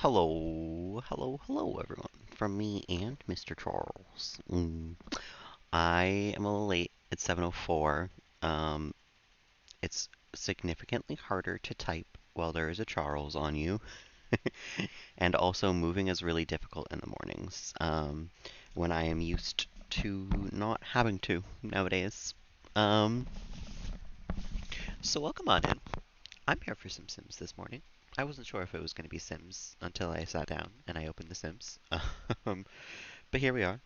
Hello, everyone. From me and Mr. Charles. I am a little late. It's 7:04. Um, it's significantly harder to type while there is a Charles on you, and also moving is really difficult in the mornings. When I am used to not having to nowadays. Um, so welcome on in. I'm here for some Sims this morning. I wasn't sure if it was going to be Sims until I sat down and I opened the Sims. Um, but here we are.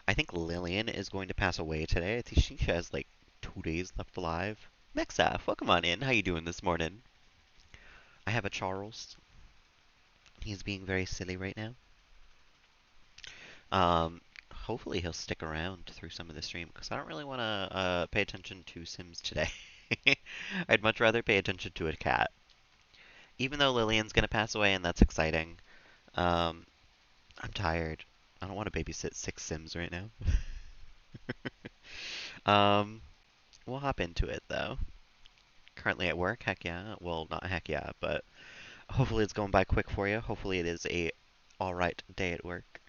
I think Lilian is going to pass away today. I think she has like 2 days left alive. Mexaf, welcome on in. How you doing this morning? I have a Charles. He's being very silly right now. Um, Hopefully he'll stick around through some of the stream because I don't really want to pay attention to Sims today. I'd much rather pay attention to a cat. Even though Lillian's gonna pass away and that's exciting, um, I'm tired. I don't want to babysit 6 Sims right now. Um, we'll hop into it though. Currently at work, heck yeah. Well, not heck yeah, but hopefully it's going by quick for you. Hopefully it is a alright day at work.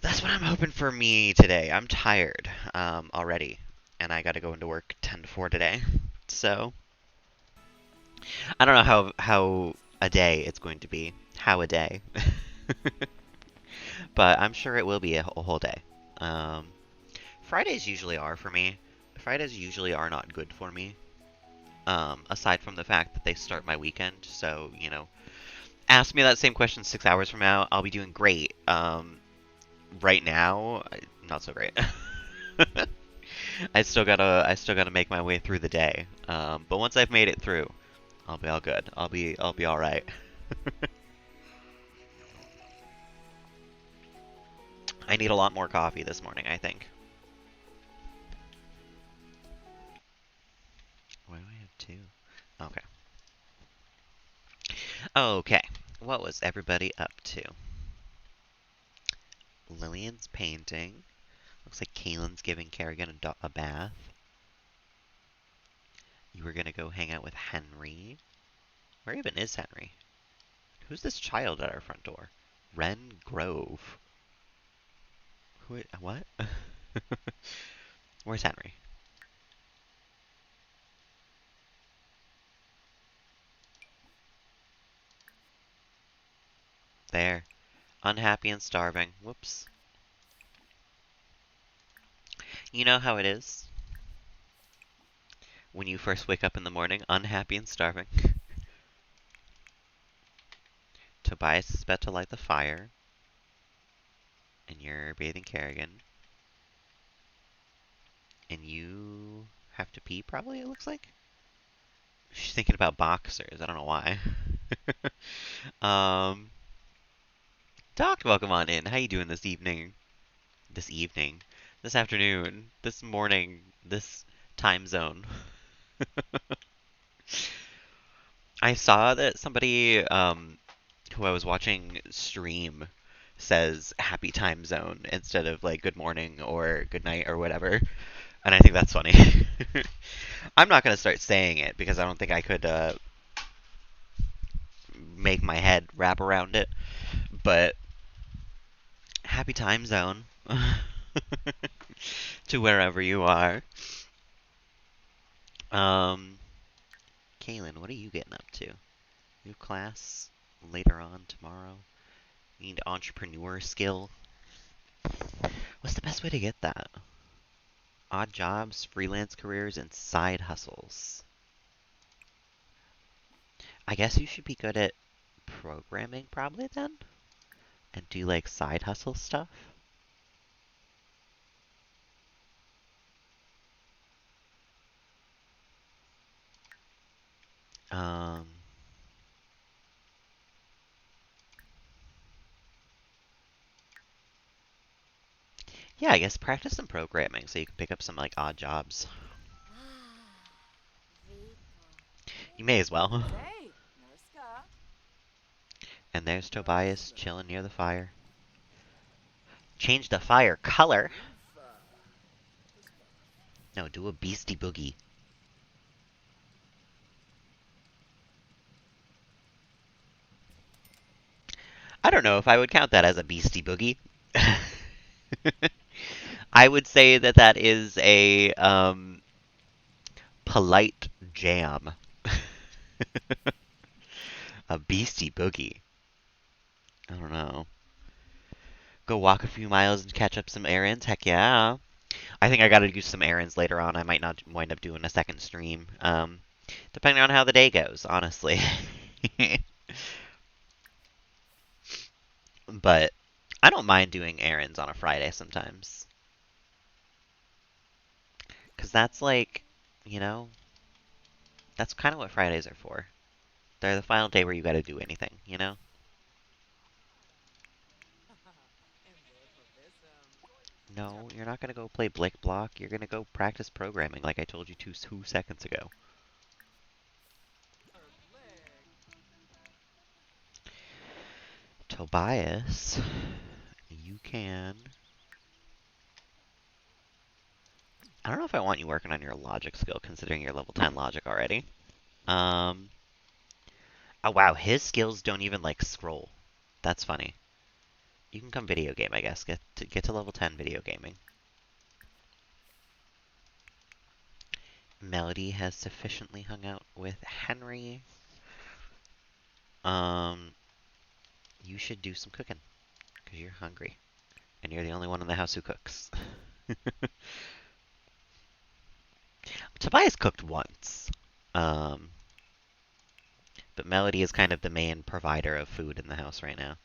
That's what I'm hoping for me today. I'm tired already, and I gotta go into work 10 to 4 today. So, I don't know how a day it's going to be. How a day. But I'm sure it will be a whole day. Um, Fridays usually are for me. Fridays usually are not good for me. Aside from the fact that they start my weekend, so, ask me that same question 6 hours from now, I'll be doing great. Right now, not so great. I still gotta make my way through the day. But once I've made it through, I'll be all good. I'll be all right. I need a lot more coffee this morning, I think. Why do I have two? Okay. Okay. What was everybody up to? Lillian's painting. Looks like Kaylin's giving Kerrigan a bath. You were gonna go hang out with Henry. Where even is Henry? Who's this child at our front door? Wren Grove. What? Where's Henry? There. Unhappy and starving. Whoops. You know how it is when you first wake up in the morning, unhappy and starving. Tobias is about to light the fire, and you're bathing Kerrigan, and you have to pee, probably, it looks like? She's thinking about boxers. I don't know why. um, Doc, welcome on in. How you doing this evening? This evening? This afternoon? This morning? This time zone? I saw that somebody who I was watching stream says happy time zone instead of like good morning or good night or whatever. And I think that's funny. I'm not going to start saying it because I don't think I could make my head wrap around it. But happy time zone to wherever you are. Um, Kaylin, what are you getting up to? New class later on tomorrow? You need entrepreneur skill. What's the best way to get that? Odd jobs, freelance careers, and side hustles. I guess you should be good at programming probably then? And do like side hustle stuff? Um, yeah, I guess practice some programming so you can pick up some like odd jobs. You may as well. And there's Tobias chilling near the fire. Change the fire color? No, do a beastie boogie. I don't know if I would count that as a beastie boogie. I would say that that is a polite jam. A beastie boogie. I don't know. Go walk a few miles and catch up some errands? Heck yeah. I think I gotta do some errands later on. I might not wind up doing a second stream. Depending on how the day goes, honestly. But I don't mind doing errands on a Friday sometimes. Because that's like, you know, that's kind of what Fridays are for. They're the final day where you gotta do anything, you know? No, you're not gonna go play Blick Block. You're gonna go practice programming like I told you 2 seconds ago. Tobias, you can. I don't know if I want you working on your logic skill, considering you're level 10 logic already. Um, oh wow, his skills don't even like scroll. That's funny. You can come video game, I guess. Get to level 10 video gaming. Melody has sufficiently hung out with Henry. Um, you should do some cooking because you're hungry, and you're the only one in the house who cooks. Tobias cooked once. Um, but Melody is kind of the main provider of food in the house right now.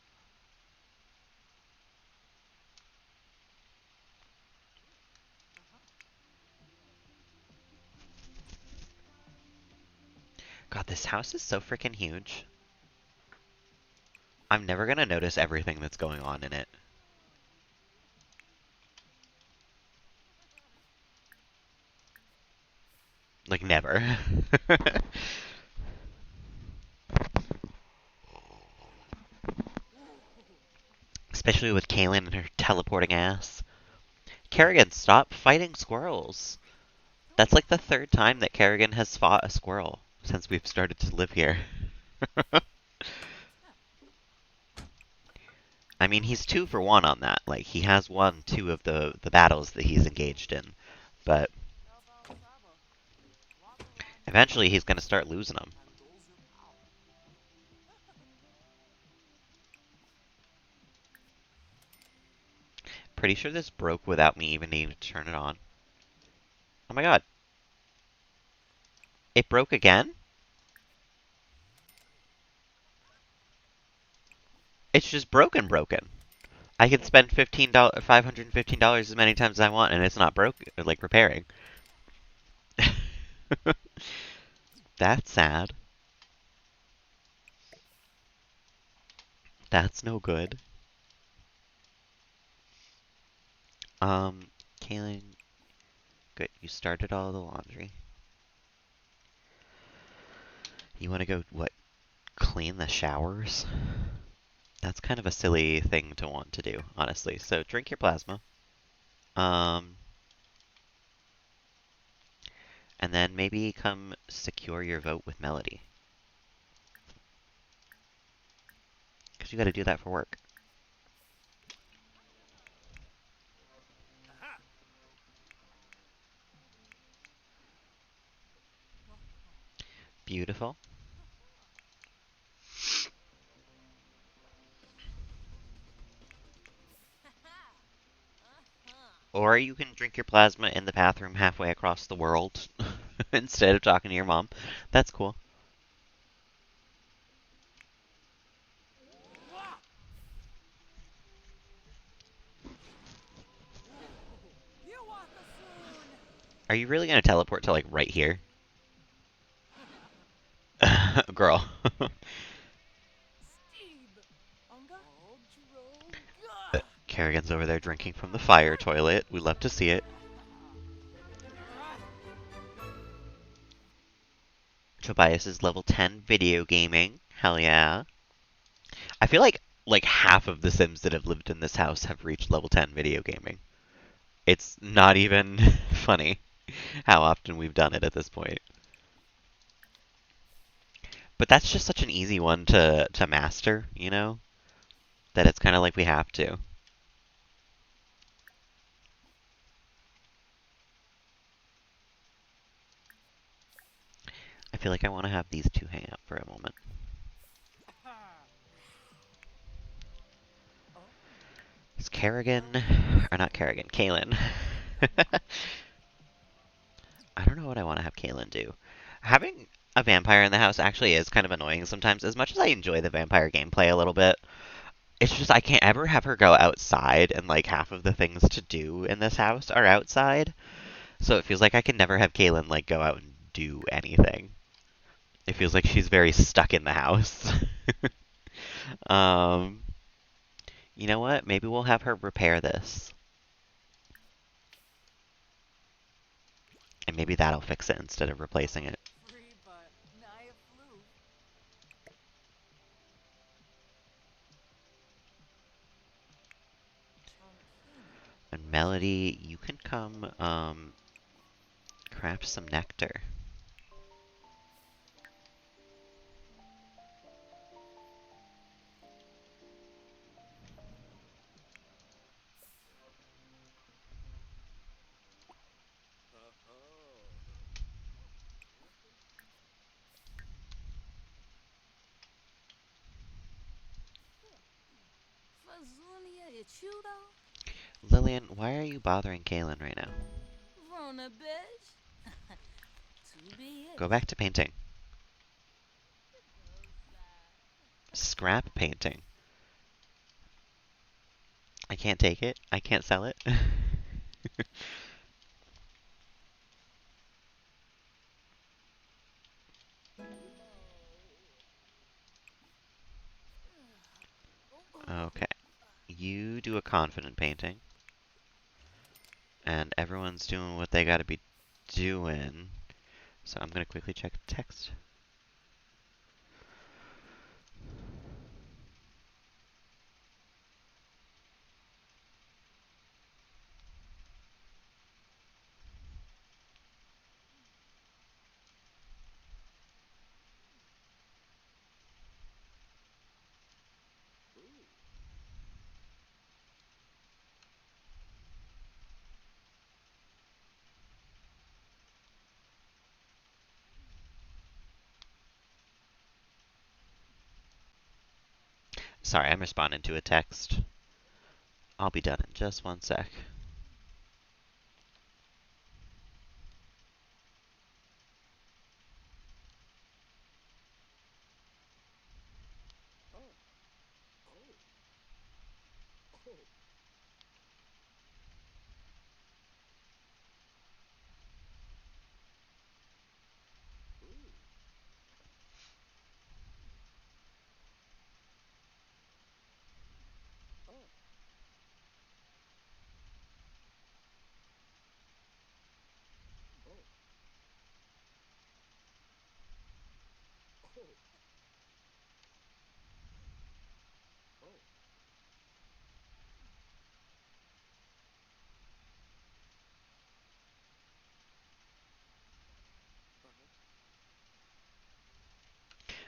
God, this house is so freaking huge. I'm never gonna notice everything that's going on in it. Like, never. Especially with Kaylin and her teleporting ass. Kerrigan, stop fighting squirrels. That's like the third time that Kerrigan has fought a squirrel since we've started to live here. I mean, he's 2 for 1 on that. Like, he has won 2 of the battles that he's engaged in. But eventually he's going to start losing them. Pretty sure this broke without me even needing to turn it on. Oh my god. It broke again? It's just broken. I can spend $515 as many times as I want and it's not broke, like repairing. That's sad. That's no good. Kaylin, good. You started all the laundry. You want to go, what, clean the showers? That's kind of a silly thing to want to do, honestly. So drink your plasma. Um, and then maybe come secure your vote with Melody. Because you got to do that for work. Beautiful. Or you can drink your plasma in the bathroom halfway across the world instead of talking to your mom. That's cool. Are you really going to teleport to, like, right here? Girl. Kerrigan's over there drinking from the fire toilet. We love to see it. Tobias is level 10 video gaming. Hell yeah. I feel like half of the Sims that have lived in this house have reached level 10 video gaming. It's not even funny how often we've done it at this point. But that's just such an easy one to master, you know? that it's kind of like we have to. I feel like I want to have these two hang out for a moment. It's Kerrigan, or not Kerrigan, Kaylin. I don't know what I want to have Kaylin do. Having a vampire in the house actually is kind of annoying sometimes. As much as I enjoy the vampire gameplay a little bit, it's just I can't ever have her go outside, and like half of the things to do in this house are outside. So it feels like I can never have Kaylin like go out and do anything. It feels like she's very stuck in the house. um, you know what? Maybe we'll have her repair this. And maybe that'll fix it instead of replacing it. And Melody, you can come craft some nectar. Lilian, why are you bothering Kaylin right now? Go back to painting. Scrap painting. I can't take it. I can't sell it. Okay. You do a confident painting. And everyone's doing what they gotta be doing. So I'm gonna quickly check the text. Sorry, I'm responding to a text. I'll be done in just one sec.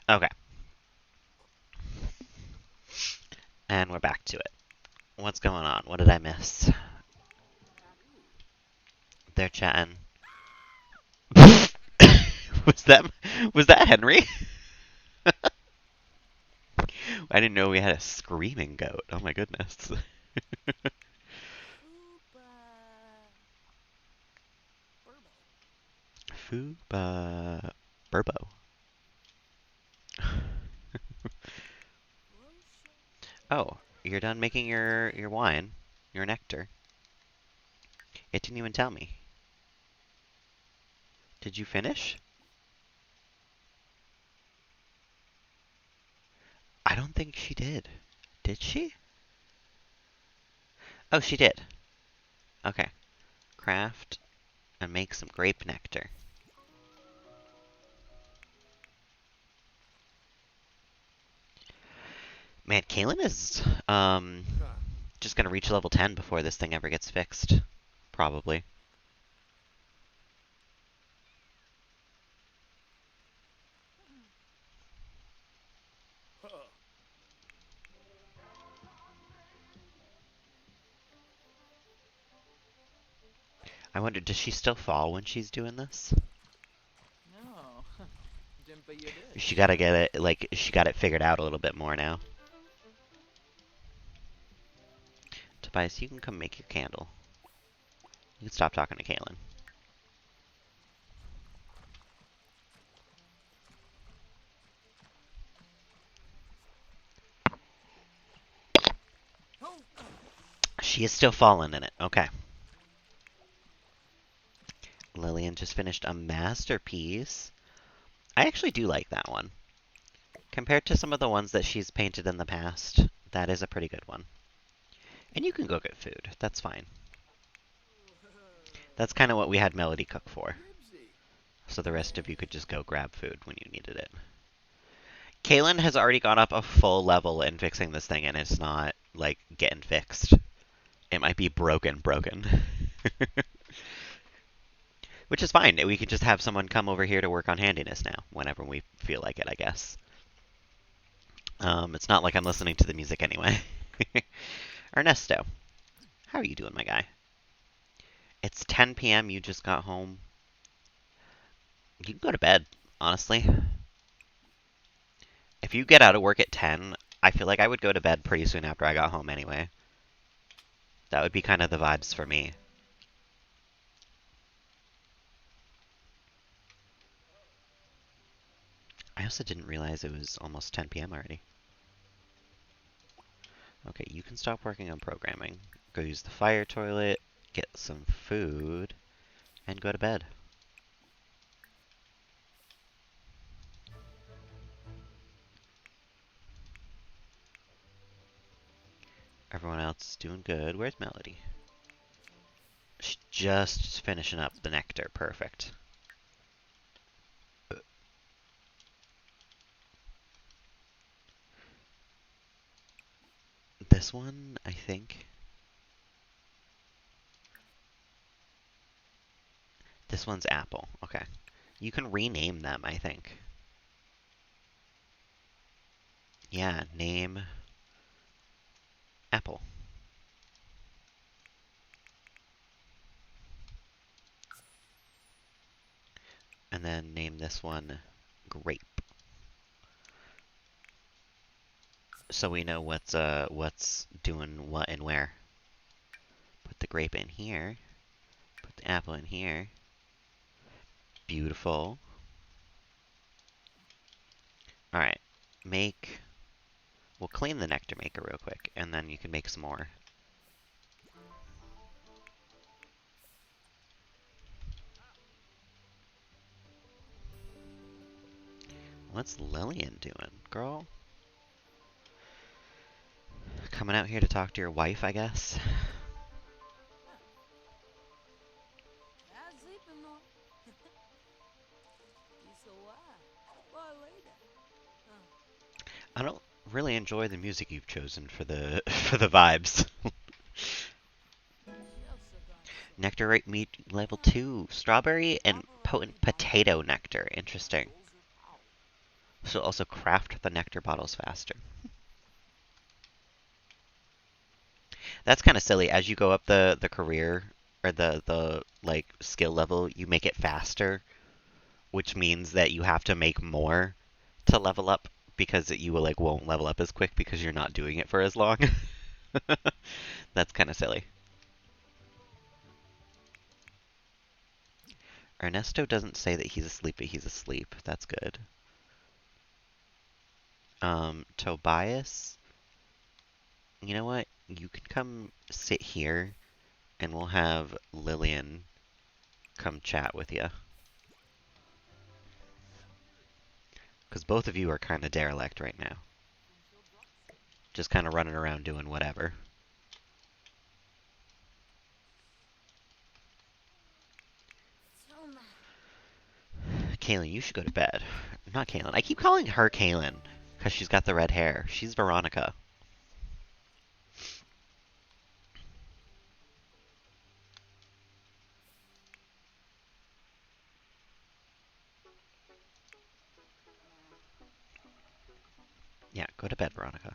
Okay, and we're back to it. What's going on? What did I miss? They're chatting. was that was that Henry? I didn't know we had a screaming goat. Oh my goodness. Fuba Burbo. Oh, you're done making your wine, your nectar. It didn't even tell me. Did you finish? I don't think she did. Did she? Oh, she did. Okay. Craft and make some grape nectar. Man, Kaylin is just gonna reach level 10 before this thing ever gets fixed. Probably. I wonder, does she still fall when she's doing this? No. Didn't bet you did. She gotta get it, like, she got it figured out a little bit more now. Tobias, you can come make your candle. You can stop talking to Kaylin. She is still falling in it. Okay. Lilian just finished a masterpiece. I actually do like that one. Compared to some of the ones that she's painted in the past, that is a pretty good one. And you can go get food. That's fine. That's kind of what we had Melody cook for. So the rest of you could just go grab food when you needed it. Kaylin has already gone up a full level in fixing this thing, and it's not, like, getting fixed. It might be broken. Which is fine. We could just have someone come over here to work on handiness now, whenever we feel like it, I guess. It's not like I'm listening to the music anyway. Ernesto, how are you doing, my guy? It's 10 p.m. You just got home. You can go to bed, honestly. If you get out of work at 10, I feel like I would go to bed pretty soon after I got home anyway. That would be kind of the vibes for me. I also didn't realize it was almost 10 p.m. already. Okay, you can stop working on programming. Go use the fire toilet, get some food, and go to bed. Everyone else is doing good. Where's Melody? She's just finishing up the nectar. Perfect. This one, I think. This one's apple. Okay. You can rename them, I think. Yeah, name apple. And then name this one grape. So we know what's doing what and where. Put the grape in here. Put the apple in here. Beautiful. Alright. Make... We'll clean the nectar maker real quick, and then you can make some more. What's Lilian doing, girl? Coming out here to talk to your wife, I guess? I don't really enjoy the music you've chosen for the for the vibes. Nectar rate meat level 2. Strawberry and potent potato nectar. Interesting. So also craft the nectar bottles faster. That's kind of silly. As you go up the career or the like skill level, you make it faster, which means that you have to make more to level up because you will like won't level up as quick because you're not doing it for as long. That's kind of silly. Ernesto doesn't say that he's asleep, but he's asleep. That's good. Tobias, you know what? You can come sit here, and we'll have Lilian come chat with you. Because both of you are kind of derelict right now. Just kind of running around doing whatever. Kaylin, you should go to bed. Not Kaylin. I keep calling her Kaylin because she's got the red hair. She's Veronica. Yeah, go to bed, Veronica.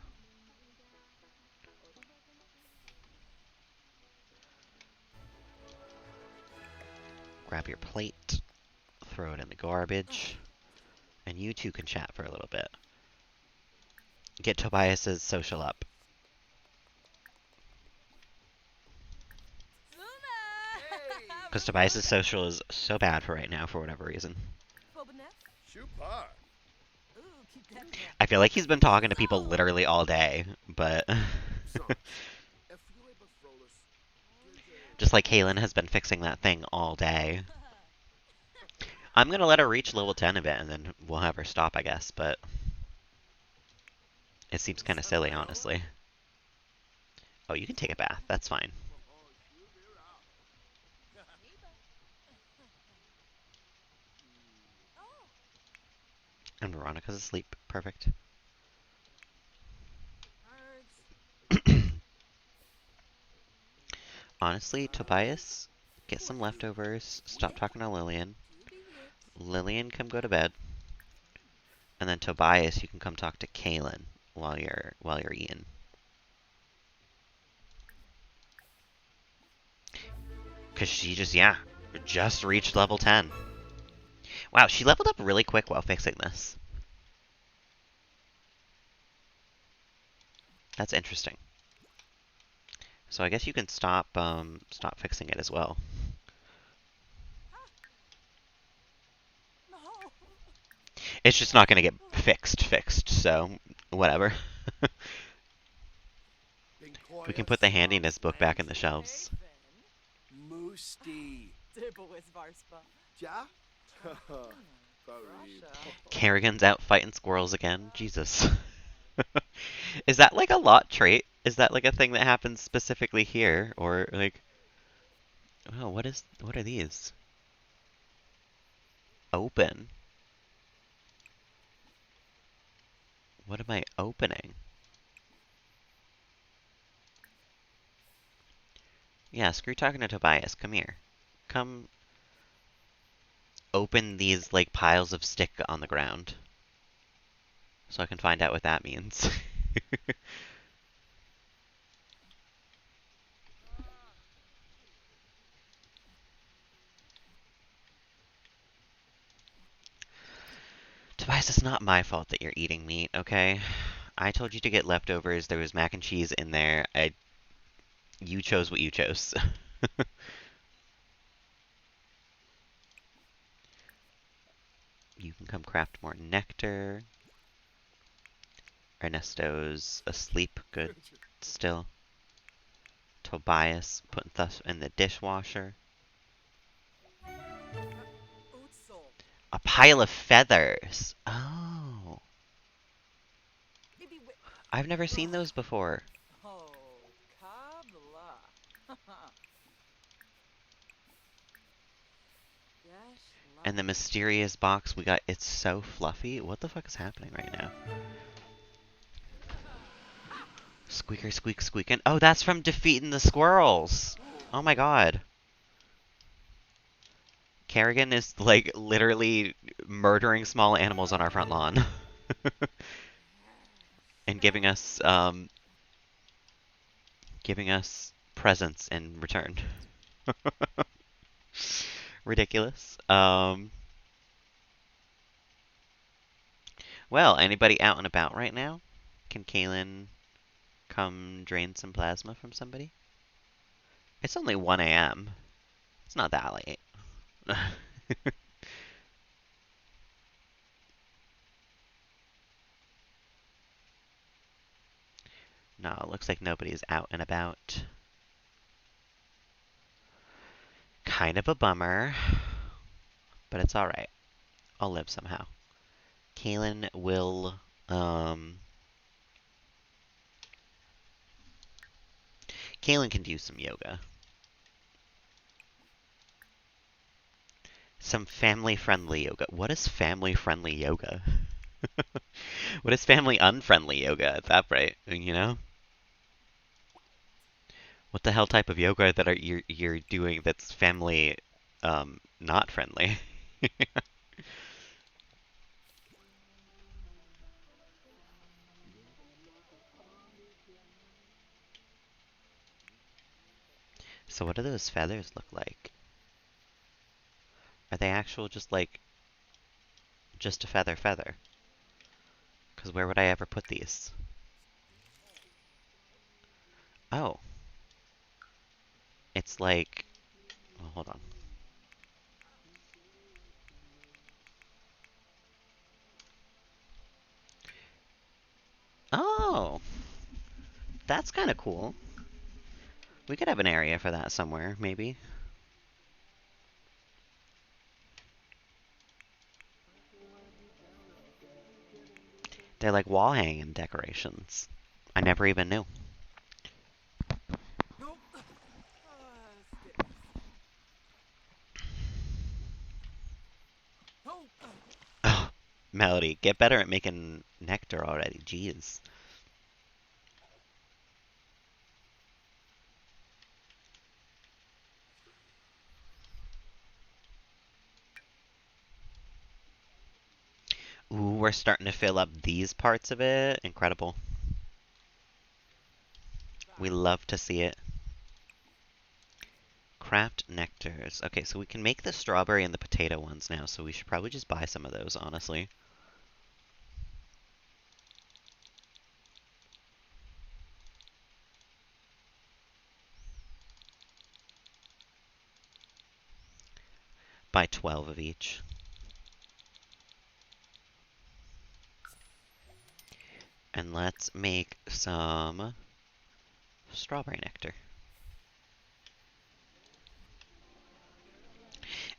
grab your plate, throw it in the garbage, and you two can chat for a little bit. Get Tobias's social up. Because Tobias's social is so bad for right now for whatever reason. I feel like he's been talking to people literally all day, but just like Kaylin has been fixing that thing all day. I'm gonna let her reach level 10 a bit and then we'll have her stop, I guess, but it seems kind of silly, honestly. Oh, you can take a bath. That's fine. And Veronica's asleep. Perfect. Honestly, Tobias, get some leftovers. Stop talking to Lilian. Lilian, come go to bed. And then Tobias, you can come talk to Kaylin while you're eating. Cause she just reached level 10. Wow, she leveled up really quick while fixing this. That's interesting. So I guess you can stop fixing it as well. It's just not gonna get fixed, so whatever. We can put the handiness book back in the shelves. Kerrigan's out fighting squirrels again. Jesus. Is that like a lot trait? Is that like a thing that happens specifically here? Or like, oh, what are these? Open. What am I opening? Yeah, screw talking to Tobias. Come here. Come open these like piles of stick on the ground. So I can find out what that means. Tobias, it's not my fault that you're eating meat, okay? I told you to get leftovers. There was mac and cheese in there. You chose what you chose. You can come craft more nectar. Ernesto's asleep. Good. Still. Tobias putting stuff in the dishwasher. A pile of feathers. Oh. I've never seen those before. And the mysterious box we got, it's so fluffy. What the fuck is happening right now? Squeaker, squeak, squeaking. Oh, that's from defeating the squirrels. Oh my god. Kerrigan is, like, literally murdering small animals on our front lawn. And giving us presents in return. Ridiculous. Well, anybody out and about right now? Can Kaylin come drain some plasma from somebody? It's only 1 a.m. It's not that late. No, it looks like nobody's out and about. Kind of a bummer, but it's alright. I'll live somehow. Kaylin will, Kaylin can do some yoga. Some family-friendly yoga. What is family-friendly yoga? What is family unfriendly yoga at that rate? You know? What the hell type of yoga that you're doing that's family not friendly? So what do those feathers look like? Are they actual just like just a feather feather? Because where would I ever put these? Oh, it's like. Oh, hold on. Oh, that's kind of cool. We could have an area for that somewhere, maybe. They're like wall hanging decorations. I never even knew. Nope. Stairs. Nope. Oh, Melody, get better at making nectar already. Jeez. Ooh, we're starting to fill up these parts of it. Incredible. We love to see it. Craft nectars. Okay, so we can make the strawberry and the potato ones now, so we should probably just buy some of those, honestly. Buy 12 of each. And let's make some strawberry nectar.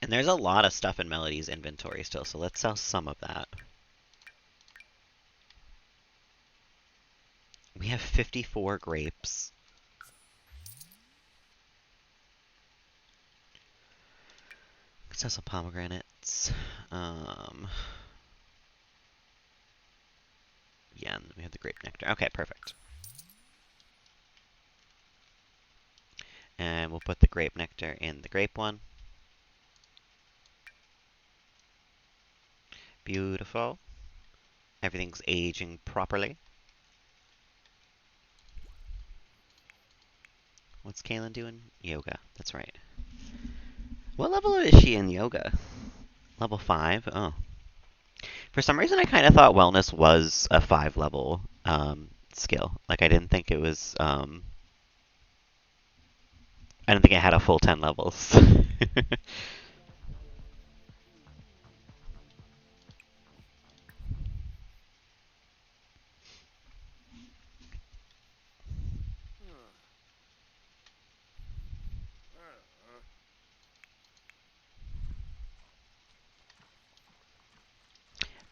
And there's a lot of stuff in Melody's inventory still, so let's sell some of that. We have 54 grapes. Let's sell some pomegranates. Yeah, and we have the grape nectar. Okay, perfect. And we'll put the grape nectar in the grape one. Beautiful. Everything's aging properly. What's Kaylin doing? Yoga. That's right. What level is she in yoga? Level 5? Oh. For some reason, I kind of thought wellness was a 5 level skill. Like, I didn't think it was. I didn't think it had a full 10 levels.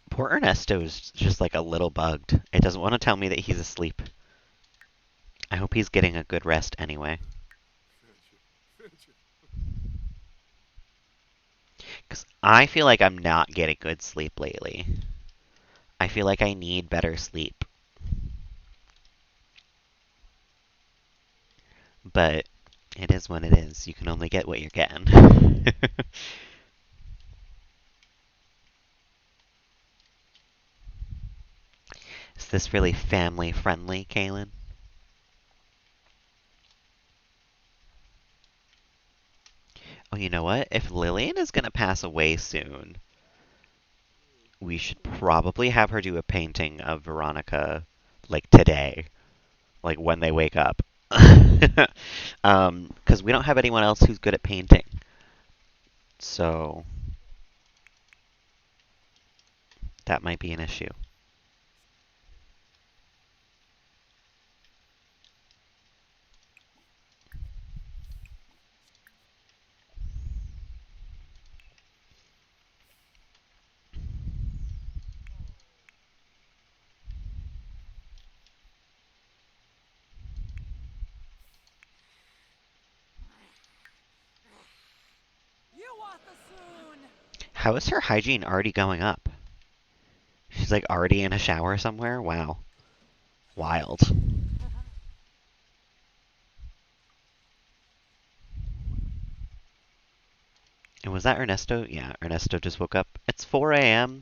Poor Ernesto's just like a little bugged. It doesn't want to tell me that he's asleep. I hope he's getting a good rest anyway. Because I feel like I'm not getting good sleep lately. I feel like I need better sleep. But it is what it is. You can only get what you're getting. Is this really family friendly, Kaylin? Oh, you know what? If Lilian is going to pass away soon, we should probably have her do a painting of Veronica, like today, like when they wake up. Because we don't have anyone else who's good at painting. So that might be an issue. You want the soon? How is her hygiene already going up? She's like already in a shower somewhere? Wow. Wild. And was that Ernesto? Yeah, Ernesto just woke up. It's 4 a.m.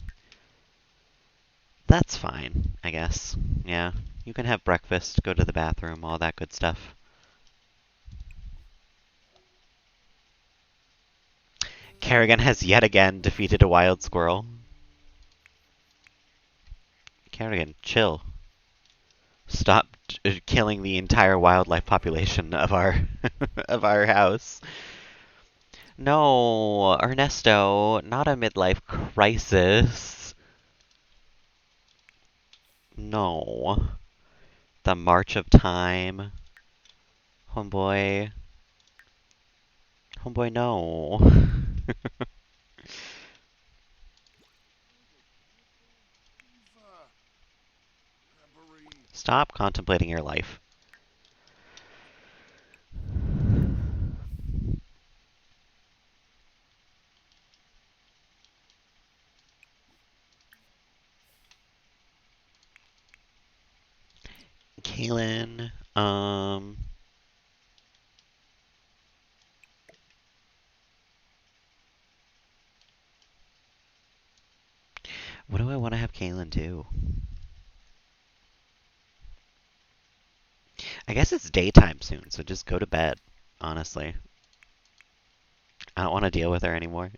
That's fine, I guess. Yeah, you can have breakfast, go to the bathroom, all that good stuff. Kerrigan has yet again defeated a wild squirrel. Kerrigan, chill. Stop killing the entire wildlife population of our of our house. No, Ernesto, not a midlife crisis. No. The march of time. Homeboy. Homeboy, no. Stop contemplating your life. Kaylin, what do I want to have Kaylin do? I guess it's daytime soon, so just go to bed, honestly. I don't want to deal with her anymore.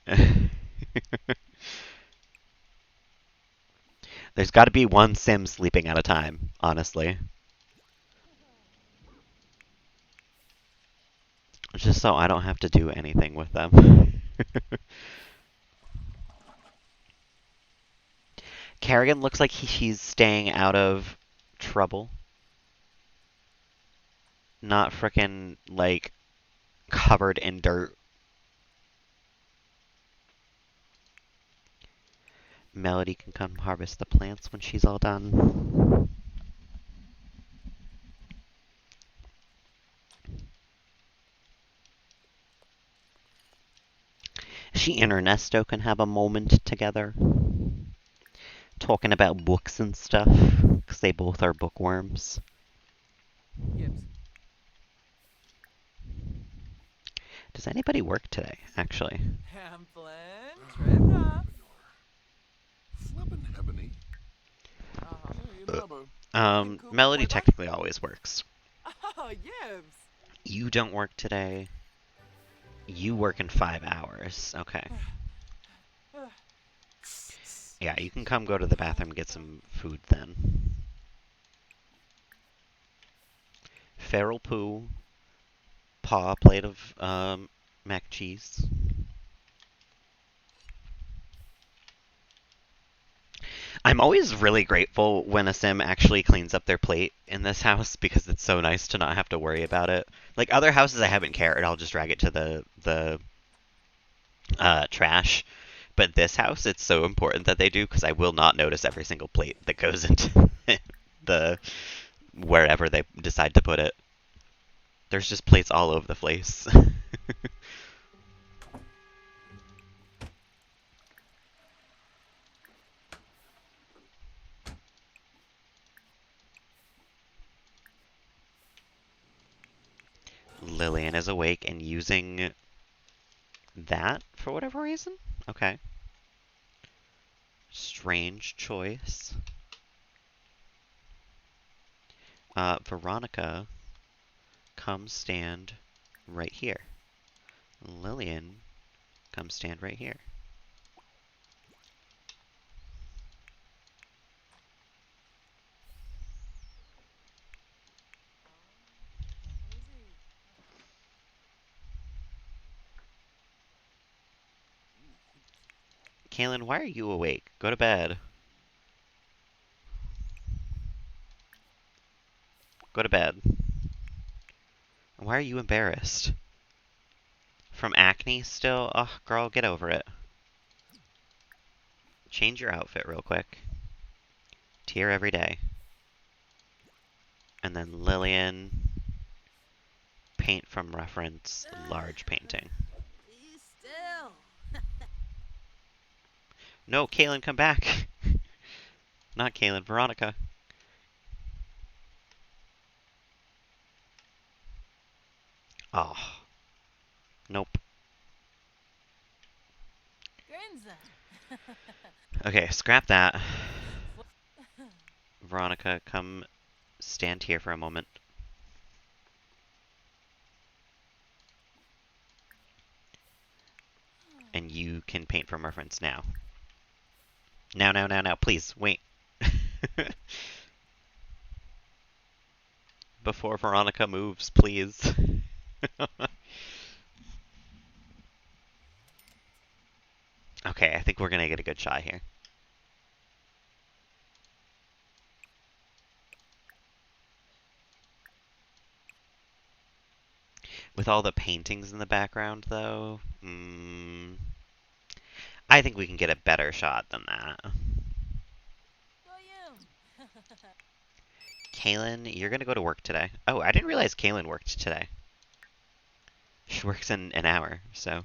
There's got to be one sim sleeping at a time, honestly. Just so I don't have to do anything with them. Kerrigan looks like he's staying out of trouble. Not frickin' like covered in dirt. Melody can come harvest the plants when she's all done. She and Ernesto can have a moment together, talking about books and stuff, because they both are bookworms. Yips. Does anybody work today, actually? Hamplin. Trivna. Flippin' Ebony. Uh-huh. Hey, Nabo. Kuba Melody Cueva? technically always works. Oh, yips. You don't work today. You work in 5 hours. Okay. Yeah, you can come go to the bathroom and get some food then. Feral poo. Paw plate of mac and cheese. I'm always really grateful when a sim actually cleans up their plate in this house because it's so nice to not have to worry about it. Like other houses I haven't cared, I'll just drag it to the trash. But this house, it's so important that they do because I will not notice every single plate that goes into the wherever they decide to put it. There's just plates all over the place. Lilian is awake and using that for whatever reason? Okay. Strange choice. Veronica, come stand right here. Lilian, come stand right here. Who is he? Kaylin, why are you awake? Go to bed. Go to bed. Why are you embarrassed? From acne still? Ugh, girl, get over it. Change your outfit real quick. Tear every day. And then Lilian, paint from reference, large painting. Be still. No, Kaylin, come back. Not Kaylin, Veronica. Oh, nope. Grinza. Okay, scrap that. Veronica, come stand here for a moment. and you can paint from reference now. Now, now, now, now, please, wait. Before Veronica moves, please. Okay, I think we're gonna get a good shot here. With all the paintings in the background, though, I think we can get a better shot than that. Goyim. Kaylin, you're gonna go to work today. Oh, I didn't realize Kaylin worked today. She works in an hour, so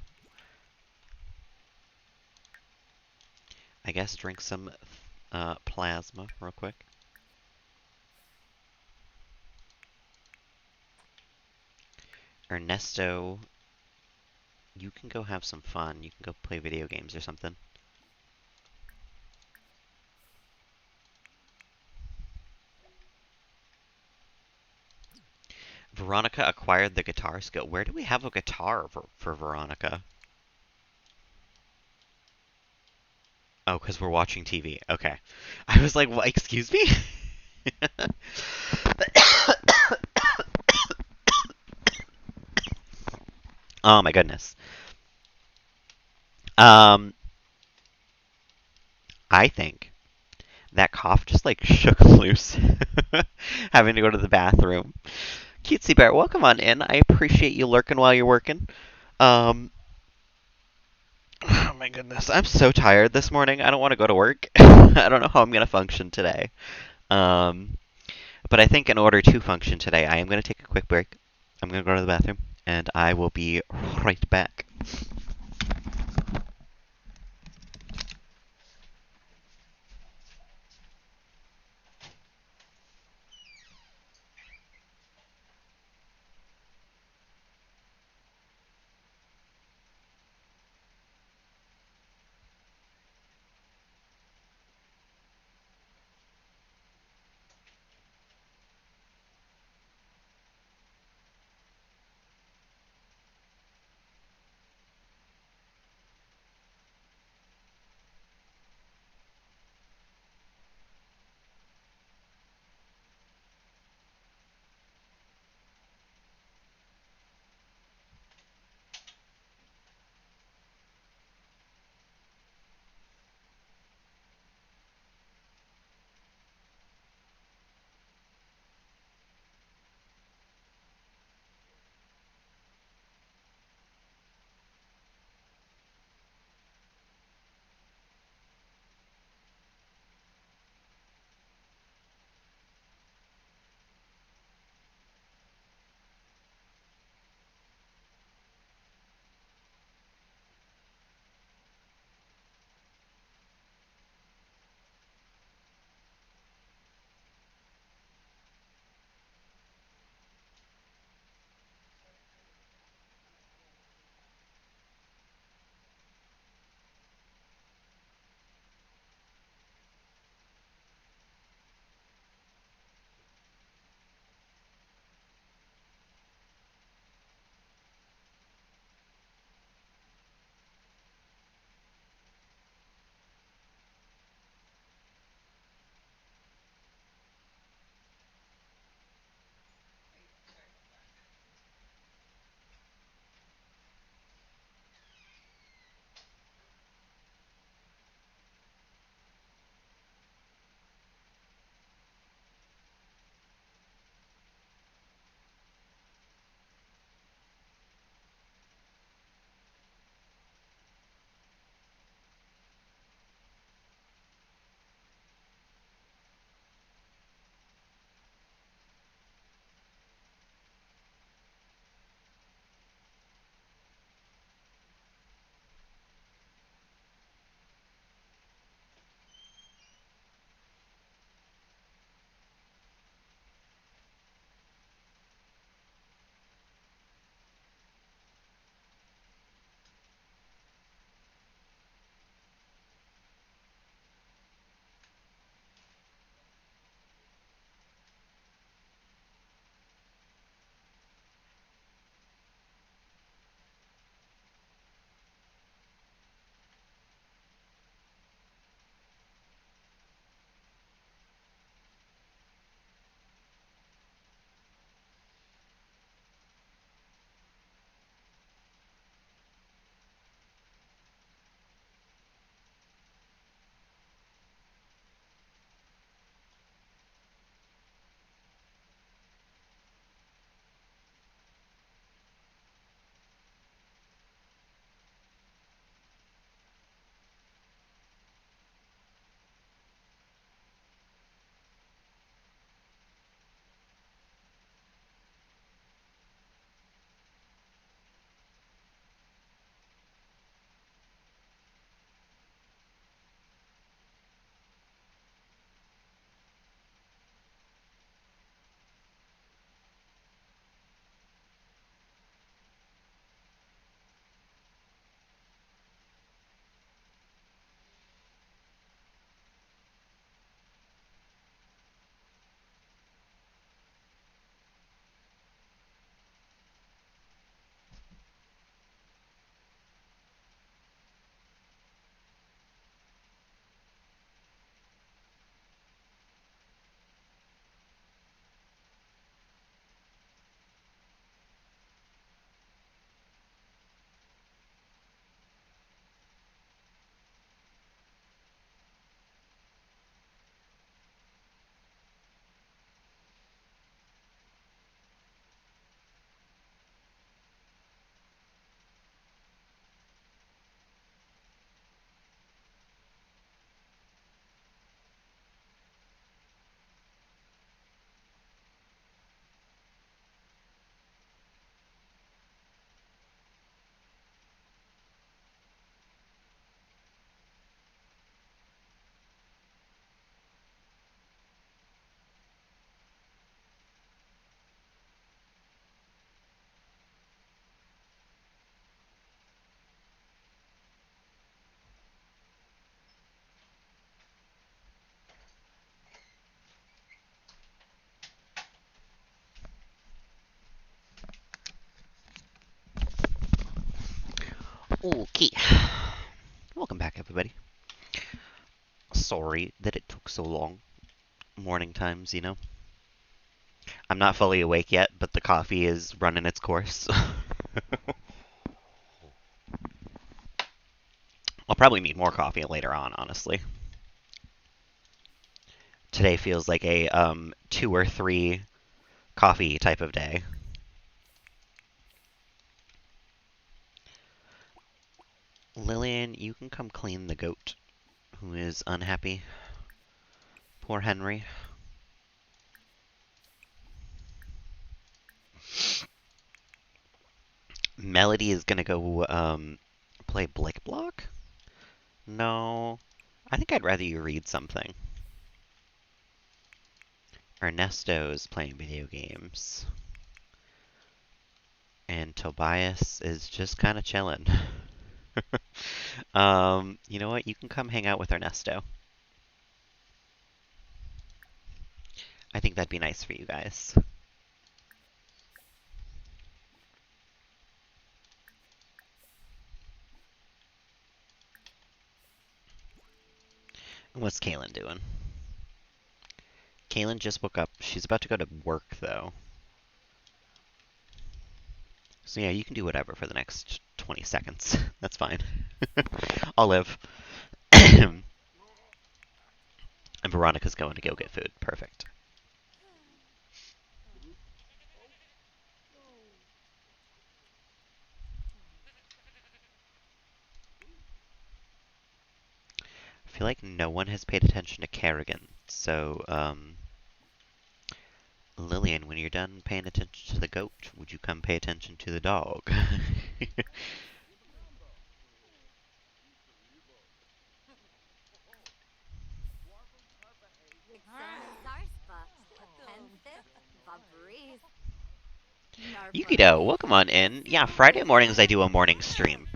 I guess drink some plasma real quick. Ernesto, you can go have some fun. You can go play video games or something. Veronica acquired the guitar skill. Where do we have a guitar for Veronica? Oh, because we're watching TV. Okay. I was like, what? Excuse me? Oh my goodness. Um, I think that cough just like shook loose, having to go to the bathroom. Cutesy Bear, welcome on in. I appreciate you lurking while you're working. Um, oh my goodness, I'm so tired this morning. I don't want to go to work. I don't know how I'm gonna function today. Um, but I think in order to function today, I am gonna take a quick break. I'm gonna go to the bathroom, and I will be right back. Okay. Welcome back, everybody. Sorry that it took so long. Morning times, you know. I'm not fully awake yet, but the coffee is running its course. I'll probably need more coffee later on, honestly. Today feels like a 2 or 3 coffee type of day. Lilian, you can come clean the goat who is unhappy. Poor Henry. Melody is gonna go play Blick Block? No. I think I'd rather you read something. Ernesto's playing video games. And Tobias is just kind of chilling. You know what? You can come hang out with Ernesto. I think that'd be nice for you guys. What's Kaylin doing? Kaylin just woke up. She's about to go to work, though. So yeah, you can do whatever for the next 20 seconds. That's fine. I'll live. And Veronica's going to go get food. Perfect. I feel like no one has paid attention to Kerrigan. So, Lillian, when you're done paying attention to the goat, would you come pay attention to the dog? Yukido, welcome on in. Yeah, Friday mornings I do a morning stream.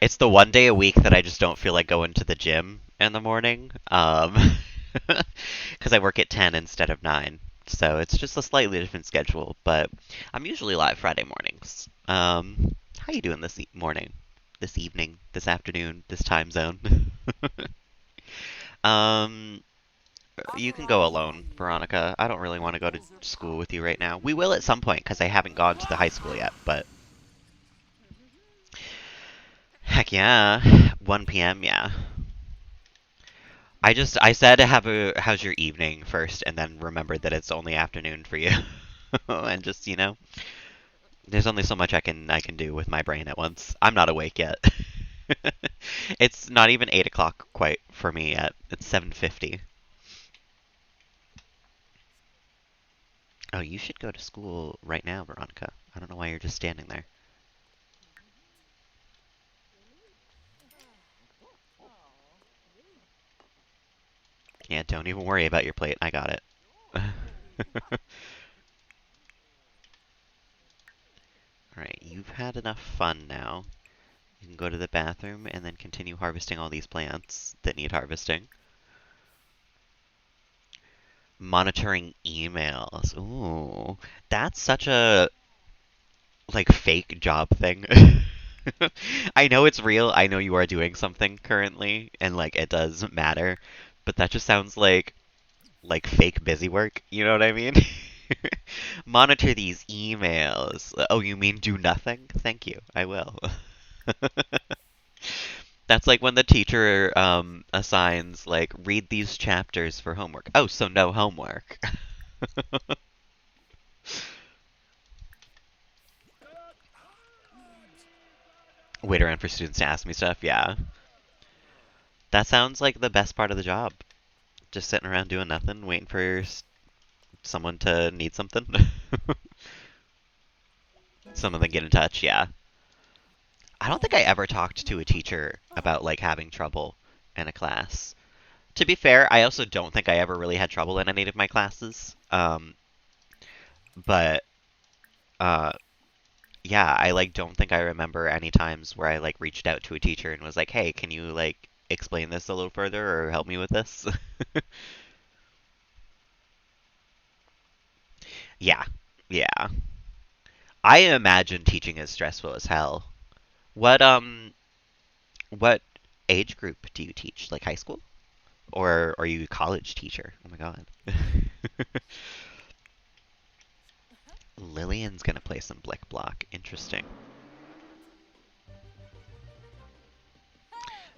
It's the one day a week that I just don't feel like going to the gym in the morning. Because I work at 10 instead of 9. So it's just a slightly different schedule, but I'm usually live Friday mornings. How you doing this morning, this evening, this afternoon, this time zone? um, you can go alone, Veronica. I don't really want to go to school with you right now. We will at some point because I haven't gone to the high school yet, but heck yeah, 1 p.m. Yeah. I said have a how's your evening first, and then remembered that it's only afternoon for you, and just there's only so much I can do with my brain at once. I'm not awake yet. It's not even 8 o'clock quite for me yet. It's 7:50. Oh, you should go to school right now, Veronica. I don't know why you're just standing there. Yeah, don't even worry about your plate. I got it. Alright, you've had enough fun now. You can go to the bathroom and then continue harvesting all these plants that need harvesting. Monitoring emails. Ooh, that's such a fake job thing. I know it's real. I know you are doing something currently, and it does matter, but that just sounds like fake busy work. You know what I mean? Monitor these emails. Oh, you mean do nothing? Thank you. I will. That's like when the teacher assigns read these chapters for homework. Oh, so no homework. Wait around for students to ask me stuff. Yeah. That sounds like the best part of the job. Just sitting around doing nothing, waiting for someone to need something. Someone to get in touch, yeah. I don't think I ever talked to a teacher about having trouble in a class. To be fair, I also don't think I ever really had trouble in any of my classes. But uh, yeah, I don't think I remember any times where I reached out to a teacher and was like, "Hey, can you explain this a little further or help me with this?" Yeah. Yeah. I imagine teaching is stressful as hell. What what age group do you teach? Like high school? Or are you a college teacher? Oh my god. Lillian's gonna play some Blick Block. Interesting.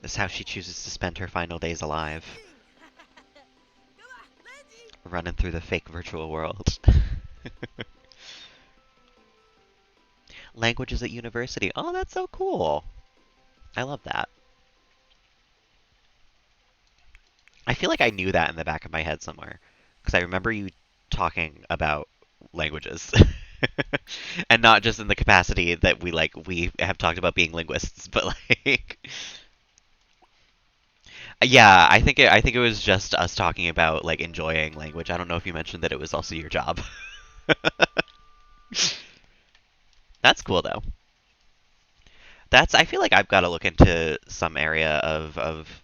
This is how she chooses to spend her final days alive. Come on, Reggie. Running through the fake virtual world. Languages at university. Oh, that's so cool. I love that. I feel like I knew that in the back of my head somewhere. Because I remember you talking about languages. And not just in the capacity that we have talked about being linguists, but like yeah, I think it was just us talking about like enjoying language. I don't know if you mentioned that it was also your job. That's cool though. That's I feel like I've got to look into some area of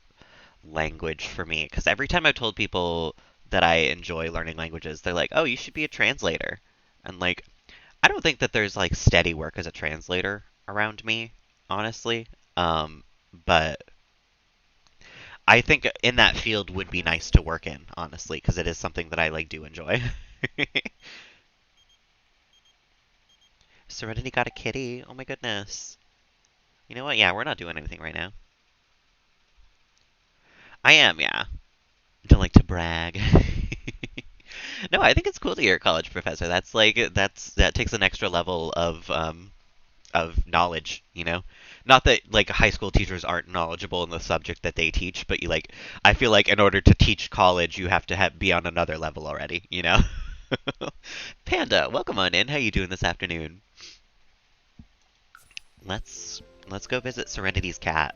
language for me because every time I've told people that I enjoy learning languages, they're like, "Oh, you should be a translator." And like I don't think that there's like steady work as a translator around me, honestly. Um, but I think in that field would be nice to work in, honestly, because it is something that I like do enjoy. Serenity got a kitty. Oh my goodness. You know what? Yeah, we're not doing anything right now. I am, yeah. Don't like to brag. No, I think it's cool to hear a college professor. That takes an extra level of knowledge, you know? Not that like high school teachers aren't knowledgeable in the subject that they teach, but you like I feel like in order to teach college, you have to be on another level already, you know? Panda, welcome on in. How you doing this afternoon? Let's go visit Serenity's cat.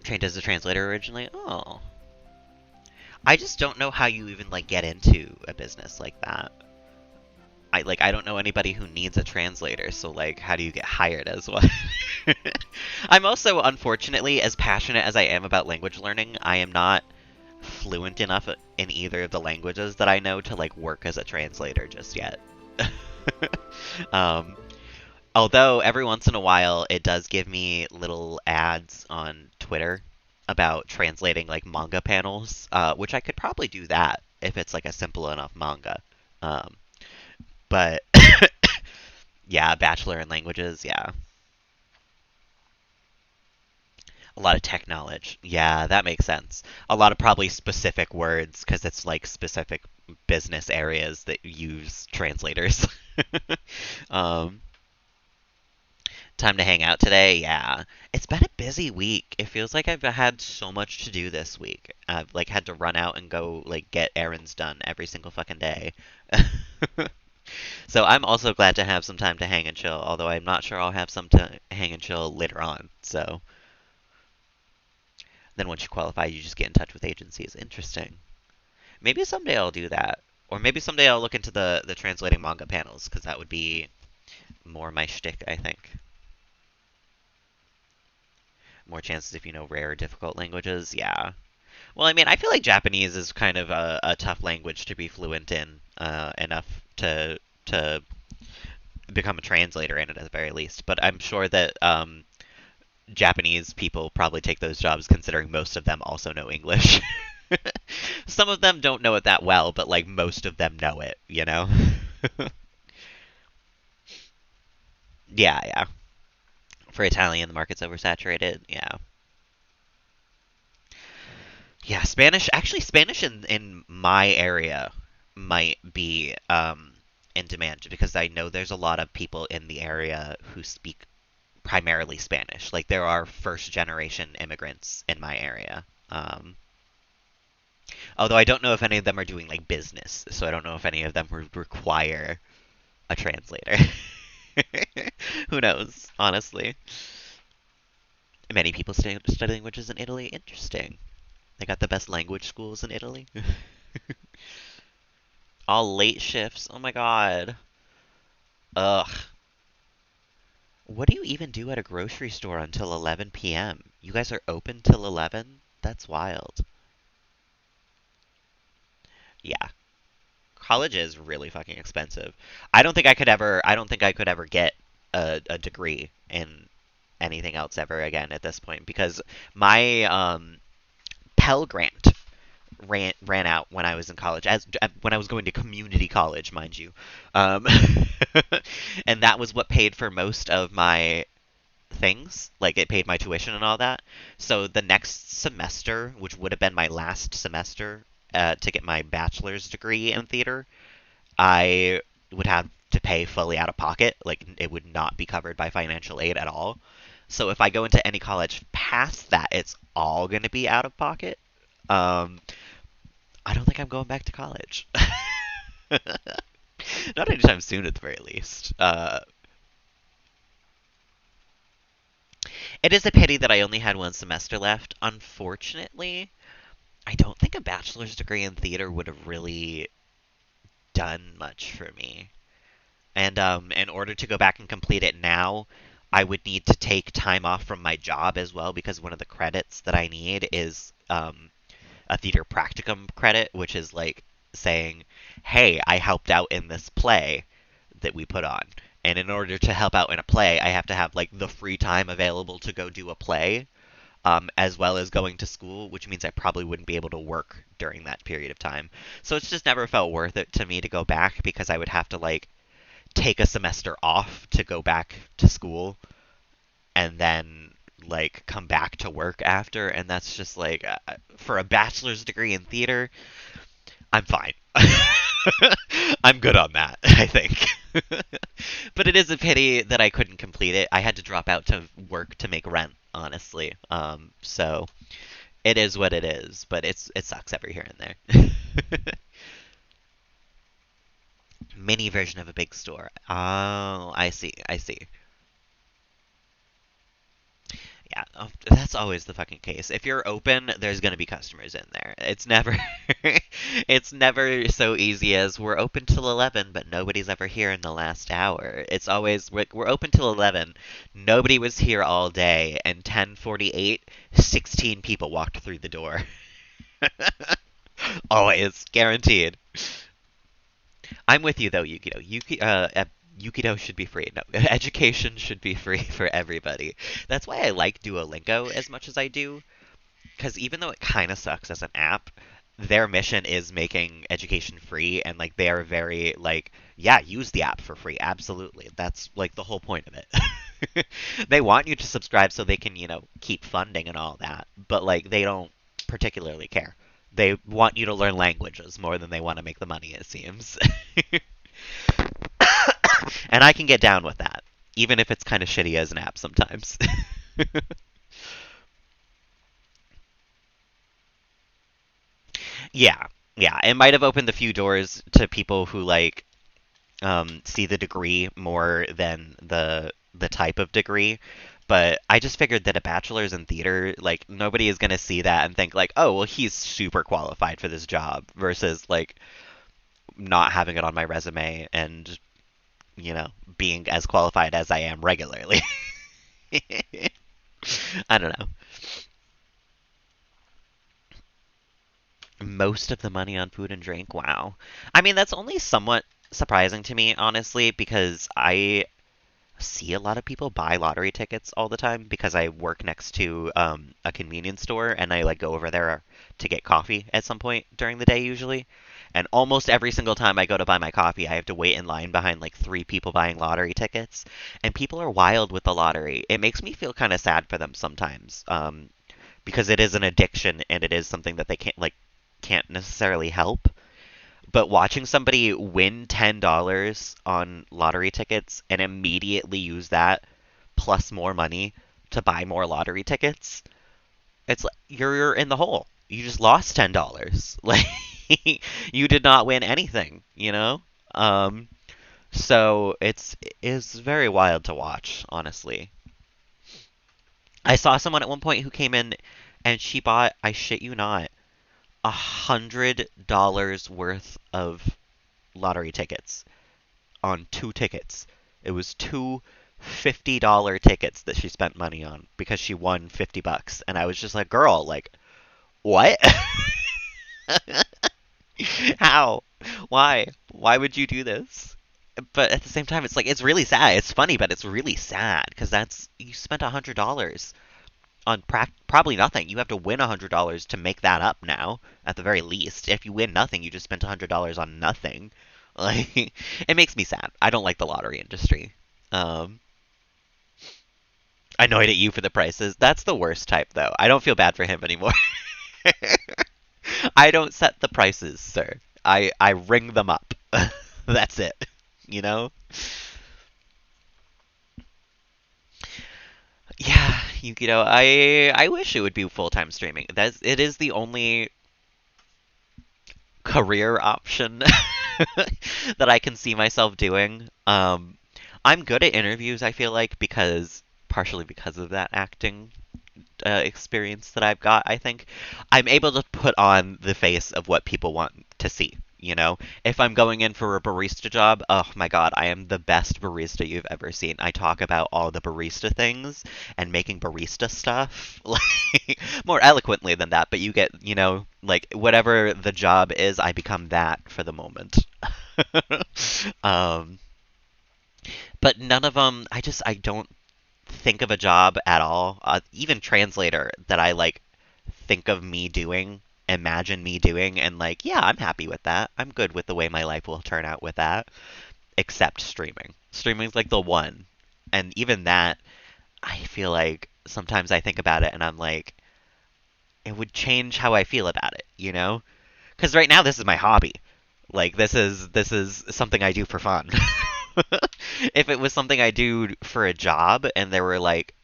Trained as a translator originally. Oh. I just don't know how you even like get into a business like that. I don't know anybody who needs a translator, so like how do you get hired as one? I'm also unfortunately as passionate as I am about language learning, I am not fluent enough in either of the languages that I know to like work as a translator just yet. um, Although every once in a while it does give me little ads on Twitter about translating like manga panels, which I could probably do that if it's like a simple enough manga. Um, but yeah, bachelor in languages, yeah. A lot of tech knowledge. Yeah, that makes sense. A lot of probably specific words because it's like specific business areas that use translators. um, Time to hang out today? Yeah. It's been a busy week. It feels like I've had so much to do this week. I've like had to run out and go like get errands done every single fucking day. So I'm also glad to have some time to hang and chill, although I'm not sure I'll have some to hang and chill later on. So then once you qualify, you just get in touch with agencies. Interesting. Maybe someday I'll do that. Or maybe someday I'll look into the translating manga panels, because that would be more my shtick, I think. More chances if you know rare or difficult languages, yeah. Well, I mean, I feel like Japanese is kind of a tough language to be fluent in, enough to become a translator in it at the very least. But I'm sure that Japanese people probably take those jobs considering most of them also know English. Some of them don't know it that well, but like most of them know it, you know? Yeah, yeah. For Italian, the market's oversaturated. Yeah. Yeah, Spanish. Actually, Spanish in my area might be in demand because I know there's a lot of people in the area who speak primarily Spanish. Like there are first generation immigrants in my area. Although I don't know if any of them are doing like business, so I don't know if any of them would require a translator. Who knows? Honestly, many people study languages in Italy. Interesting. They got the best language schools in Italy. All late shifts. Oh my god. Ugh. What do you even do at a grocery store until 11 p.m.? You guys are open till 11? That's wild. Yeah. college is really fucking expensive. I don't think I could ever get a degree in anything else ever again at this point because my Pell Grant ran out when I was in college, as when I was going to community college, mind you, um, and that was what paid for most of my things. Like it paid my tuition and all that. So the next semester, which would have been my last semester to get my bachelor's degree in theater, I would have to pay fully out of pocket. Like it would not be covered by financial aid at all. So if I go into any college past that, it's all going to be out of pocket. Um, I don't think I'm going back to college. Not anytime soon, at the very least. It is a pity that I only had one semester left. Unfortunately, I don't think a bachelor's degree in theater would have really done much for me. And in order to go back and complete it now, I would need to take time off from my job as well because one of the credits that I need is a theater practicum credit, which is like saying, hey, I helped out in this play that we put on. And in order to help out in a play, I have to have like the free time available to go do a play, as well as going to school, which means I probably wouldn't be able to work during that period of time. So it's just never felt worth it to me to go back because I would have to like take a semester off to go back to school and then like come back to work after, and that's just like for a bachelor's degree in theater, I'm fine. I'm good on that, I think. But it is a pity that I couldn't complete it. I had to drop out to work to make rent, honestly. So it is what it is, but it sucks every here and there. Mini version of a big store. Oh, I see. I see. Yeah, that's always the fucking case. If you're open, there's gonna be customers in there. It's never, it's never so easy as we're open till 11, but nobody's ever here in the last hour. It's always we're open till 11. Nobody was here all day, and 10:48, 16 people walked through the door. Always guaranteed. I'm with you though, Yukido. Yukido should be free. No, education should be free for everybody. That's why I like Duolingo as much as I do, because even though it kind of sucks as an app, their mission is making education free, and like they are very like, yeah, use the app for free. Absolutely, that's like the whole point of it. They want you to subscribe so they can, keep funding and all that, but like they don't particularly care. They want you to learn languages more than they want to make the money, it seems. And I can get down with that, even if it's kind of shitty as an app sometimes. Yeah, yeah, it might have opened a few doors to people who like see the degree more than the type of degree. But I just figured that a bachelor's in theater, like nobody is gonna see that and think like, oh, well, he's super qualified for this job, versus like not having it on my resume and being as qualified as I am regularly. I don't know. Most of the money on food and drink. Wow. I mean, that's only somewhat surprising to me, honestly, because I see a lot of people buy lottery tickets all the time because I work next to a convenience store and I like go over there to get coffee at some point during the day usually. And almost every single time I go to buy my coffee, I have to wait in line behind like three people buying lottery tickets. And people are wild with the lottery. It makes me feel kind of sad for them sometimes, because it is an addiction and it is something that they can't necessarily help. But watching somebody win $10 on lottery tickets and immediately use that plus more money to buy more lottery tickets, it's like you're in the hole. You just lost $10. Like you did not win anything. Um, so it's very wild to watch, honestly. I saw someone at one point who came in and she bought, I shit you not, $100 worth of lottery tickets on two tickets. It was two $50 tickets that she spent money on because she won $50. And I was just like, girl, like, what? How? Why? Why would you do this? But at the same time, it's like it's really sad. It's funny, but it's really sad because that's you spent $100 on probably nothing. You have to win $100 to make that up now, at the very least. If you win nothing, you just spent $100 on nothing. Like, it makes me sad. I don't like the lottery industry. Um, Annoyed at you for the prices. That's the worst type, though. I don't feel bad for him anymore. I don't set the prices, sir. I ring them up. That's it. You know? Yeah, I wish it would be full-time streaming. It is the only career option that I can see myself doing. I'm good at interviews, I feel like, because partially because of that acting experience that I've got, I think I'm able to put on the face of what people want to see. If I'm going in for a barista job, oh my God, I am the best barista you've ever seen. I talk about all the barista things and making barista stuff, like more eloquently than that, but you get, like whatever the job is, I become that for the moment. um, but none of them, I don't think of a job at all, even translator that I like think of me doing, imagine me doing, and like, yeah, I'm happy with that. I'm good with the way my life will turn out with that, except streaming. Streaming's like the one. And even that, I feel like sometimes I think about it and I'm like, it would change how I feel about it, you know? Because right now this is my hobby. Like this is something I do for fun. If it was something I do for a job and there were like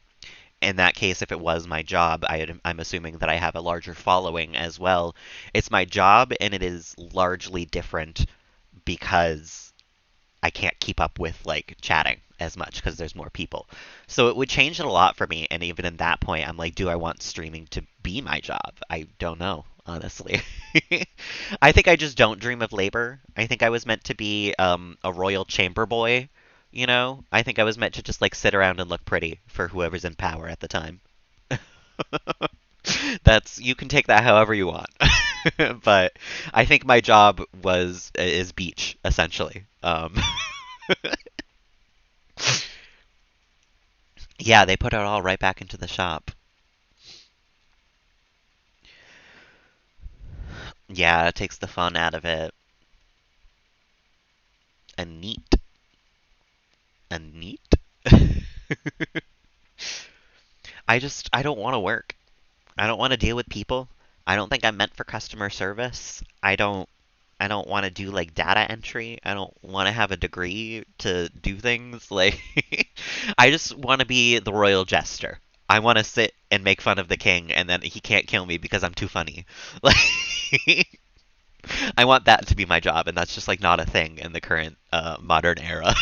in that case, if it was my job, I'm assuming that I have a larger following as well. It's my job, and it is largely different because I can't keep up with like chatting as much because there's more people. So it would change it a lot for me. And even in that point, I'm like, do I want streaming to be my job? I don't know, honestly. I think I just don't dream of labor. I think I was meant to be a royal chamber boy. I think I was meant to just like sit around and look pretty for whoever's in power at the time. You can take that however you want. But I think my job is beach essentially. Yeah, they put it all right back into the shop. Yeah, it takes the fun out of it. And neat. And neat. I don't want to work. I don't want to deal with people. I don't think I'm meant for customer service. I don't want to do like data entry. I don't want to have a degree to do things. Like I just want to be the royal jester. I want to sit and make fun of the king and then he can't kill me because I'm too funny. Like I want that to be my job and that's just like not a thing in the current modern era.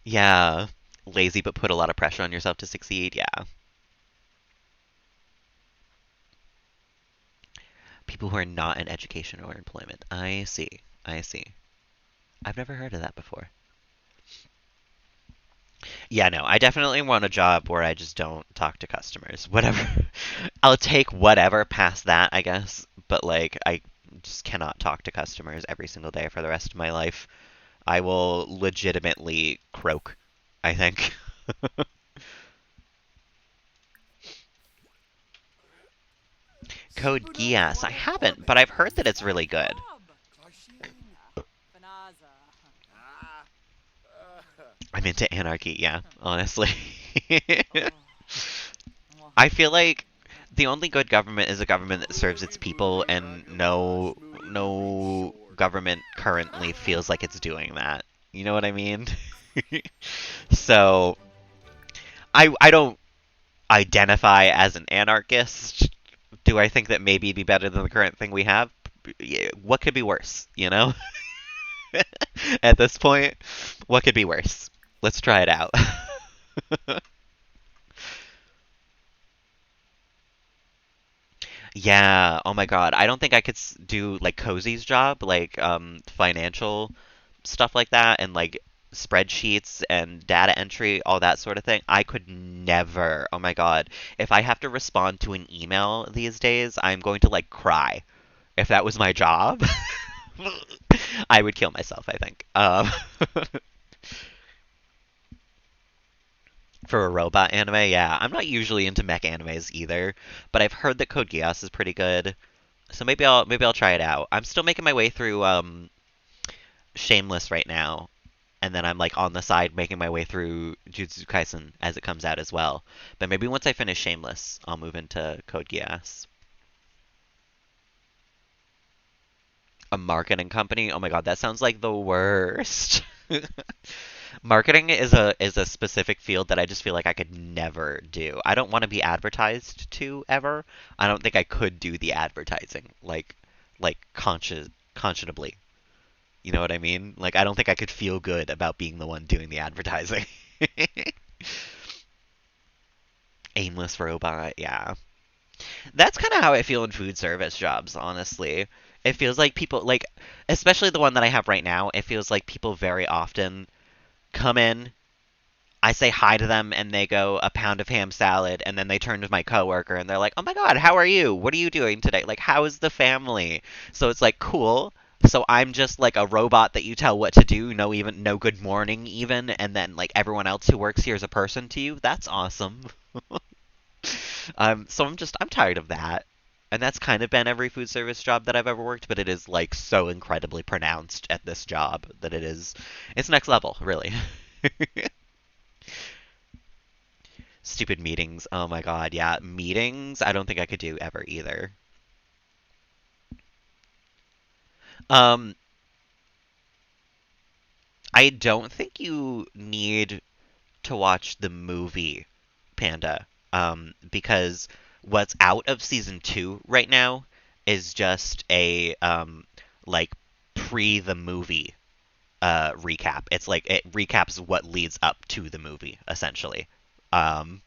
Yeah. Lazy but put a lot of pressure on yourself to succeed. Yeah. People who are not in education or employment. I see. I see. I've never heard of that before. Yeah, no, I definitely want a job where I just don't talk to customers. Whatever. I'll take whatever past that, I guess. But, like, I just cannot talk to customers every single day for the rest of my life. I will legitimately croak, I think. Code Geass. I haven't, but I've heard that it's really good. Fanaza. I'm into anarchy, yeah, honestly. Oh. I feel like the only good government is a government that serves its people, and no government currently feels like it's doing that. You know what I mean? So I don't identify as an anarchist. Do I think that maybe it'd be better than the current thing we have? Yeah, what could be worse, you know? At this point, what could be worse? Let's try it out. Yeah. Oh my God. I don't think I could do like Cozy's job, like financial stuff like that, and like spreadsheets and data entry, all that sort of thing. I could never. Oh my God. If I have to respond to an email these days, I'm going to like cry If that was my job, I would kill myself, I think. For a robot anime, yeah. I'm not usually into mech animes either, but I've heard that Code Geass is pretty good. So maybe I'll try it out. I'm still making my way through Shameless right now, and then I'm like on the side making my way through Jujutsu Kaisen as it comes out as well. But maybe once I finish Shameless, I'll move into Code Geass. A marketing company? Oh my god, that sounds like the worst. Marketing is a specific field that I just feel like I could never do. I don't want to be advertised to ever. I don't think I could do the advertising like conscionably. You know what I mean? Like I don't think I could feel good about being the one doing the advertising. Aimless robot, yeah. That's kind of how I feel in food service jobs, honestly. It feels like people like especially the one that I have right now, it feels like people very often come in, I say hi to them and they go a pound of ham salad and then they turn to my coworker and they're like, "Oh my god, how are you? What are you doing today? Like how is the family?" So it's like cool. So I'm just like a robot that you tell what to do, no good morning even, and then like everyone else who works here is a person to you. That's awesome. So I'm tired of that. And that's kind of been every food service job that I've ever worked, but it is like so incredibly pronounced at this job that it's next level, really. Stupid meetings. Oh my god, yeah. Meetings, I don't think I could do ever either. Um, I don't think you need to watch the movie Panda, because what's out of season 2 right now is just a like pre the movie recap. It's like it recaps what leads up to the movie, essentially. Um,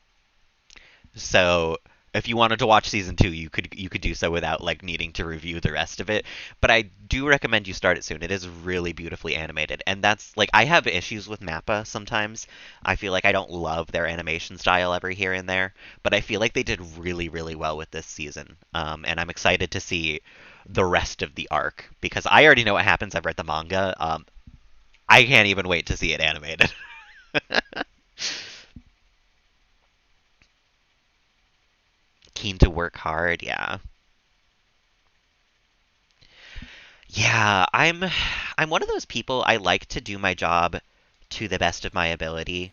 So if you wanted to watch season 2, you could do so without like needing to review the rest of it. But I do recommend you start it soon. It is really beautifully animated, and that's like I have issues with Mappa sometimes. I feel like I don't love their animation style every here and there, but I feel like they did really really well with this season. And I'm excited to see the rest of the arc because I already know what happens. I've read the manga. I can't even wait to see it animated. Keen to work hard, yeah. Yeah, I'm one of those people I like to do my job to the best of my ability,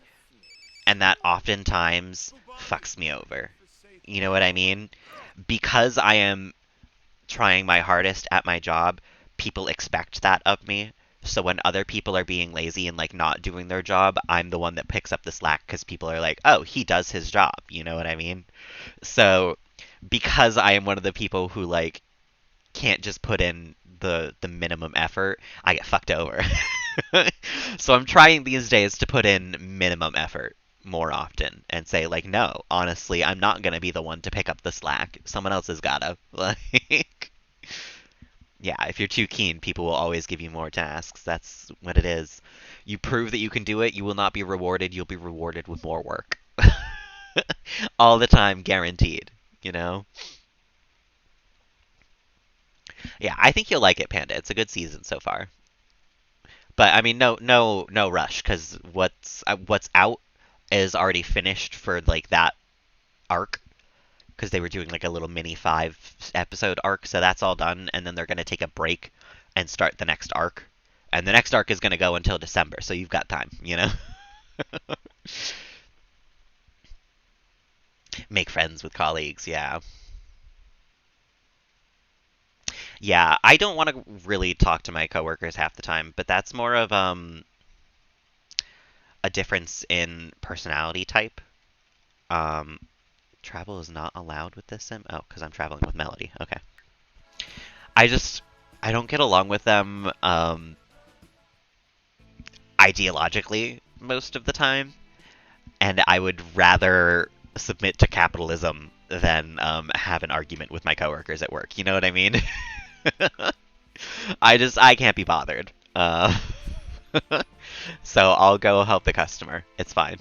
and that oftentimes fucks me over. You know what I mean? Because I am trying my hardest at my job, people expect that of me. So when other people are being lazy and like not doing their job, I'm the one that picks up the slack because people are like, "Oh, he does his job." You know what I mean? So because I am one of the people who like can't just put in the minimum effort, I get fucked over. So I'm trying these days to put in minimum effort more often and say like, no, honestly, I'm not gonna be the one to pick up the slack. Someone else has gotta. Like, yeah, if you're too keen, people will always give you more tasks. That's what it is. You prove that you can do it, you will not be rewarded. You'll be rewarded with more work. All the time, guaranteed. You know? Yeah, I think you'll like it, Panda. It's a good season so far. But I mean, no rush, because what's out is already finished for like that arc, because they were doing like a little mini 5 episode arc, so that's all done, and then they're gonna take a break and start the next arc, and the next arc is gonna go until December, so you've got time, you know. Make friends with colleagues, yeah. Yeah, I don't want to really talk to my coworkers half the time, but that's more of a difference in personality type. Um, Travel is not allowed with this sim. Oh, because I'm traveling with Melody. Okay. I just I don't get along with them ideologically most of the time, and I would rather submit to capitalism than have an argument with my coworkers at work. You know what I mean? I can't be bothered. So I'll go help the customer. It's fine.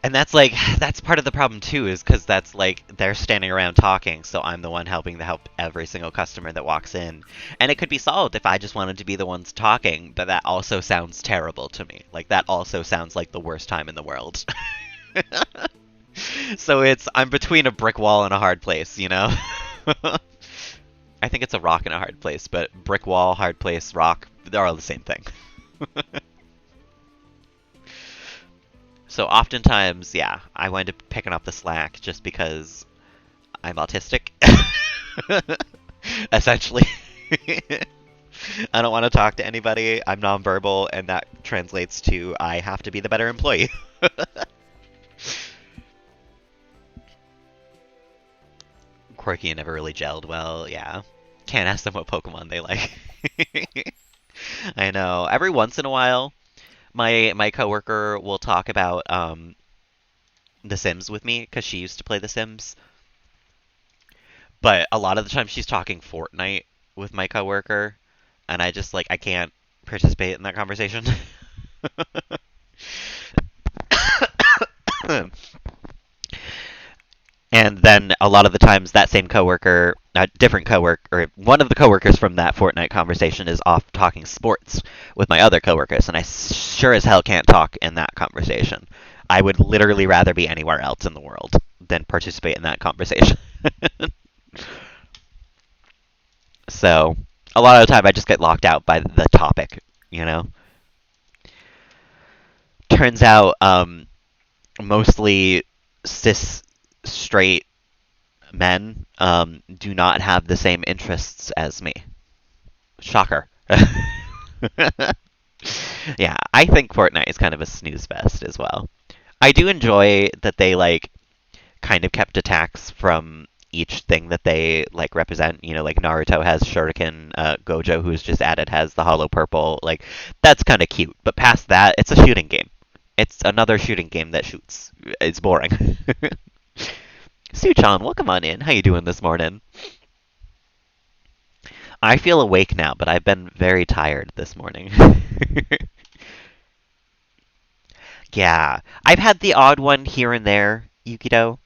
And that's like that's part of the problem too, is because that's like they're standing around talking, so I'm the one helping to help every single customer that walks in. And it could be solved if I just wanted to be the ones talking, but that also sounds terrible to me. Like that also sounds like the worst time in the world. So it's I'm between a brick wall and a hard place, you know? I think it's a rock and a hard place, but brick wall, hard place, rock, they're all the same thing. So oftentimes, yeah, I wind up picking up the slack just because I'm autistic. Essentially. I don't want to talk to anybody. I'm nonverbal, and that translates to I have to be the better employee. Quirky never really gelled well, yeah. Can't ask them what Pokemon they like. I know. Every once in a while, my coworker will talk about The Sims with me because she used to play The Sims. But a lot of the time she's talking Fortnite with my coworker, and I just like I can't participate in that conversation. And then a lot of the times that same coworker, a different coworker, or one of the coworkers from that Fortnite conversation is off talking sports with my other coworkers, and I sure as hell can't talk in that conversation. I would literally rather be anywhere else in the world than participate in that conversation. So a lot of the time I just get locked out by the topic, you know? Turns out mostly cis straight men do not have the same interests as me. Shocker. Yeah, I think Fortnite is kind of a snooze fest as well. I do enjoy that they like kind of kept attacks from each thing that they like represent. You know, like Naruto has Shuriken, Gojo, who's just added, has the Hollow Purple. Like that's kind of cute. But past that, it's a shooting game. It's another shooting game that shoots. It's boring. Suchan, welcome on in. How you doing this morning? I feel awake now, but I've been very tired this morning. Yeah, I've had the odd one here and there, Yukido.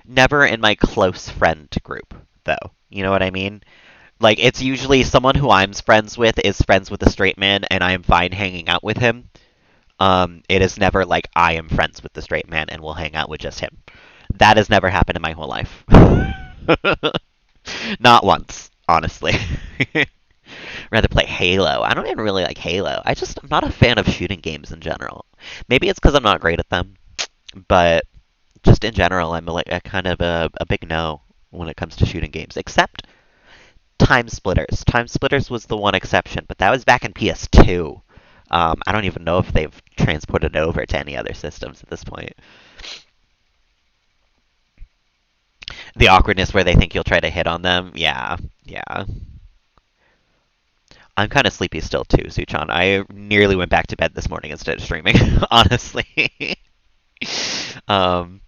Never in my close friend group, though. You know what I mean? Like, it's usually someone who I'm friends with is friends with a straight man, and I am fine hanging out with him. It is never like I am friends with the straight man and will hang out with just him. That has never happened in my whole life. Not once, honestly. Rather play Halo. I don't even really like Halo. I'm not a fan of shooting games in general. Maybe it's because I'm not great at them, but just in general, I'm like a kind of a big no when it comes to shooting games. Except Time Splitters. Time Splitters was the one exception, but that was back in PS2. I don't even know if they've transported it over to any other systems at this point. The awkwardness where they think you'll try to hit on them. Yeah, yeah. I'm kind of sleepy still too, Suchan. I nearly went back to bed this morning instead of streaming, honestly. um,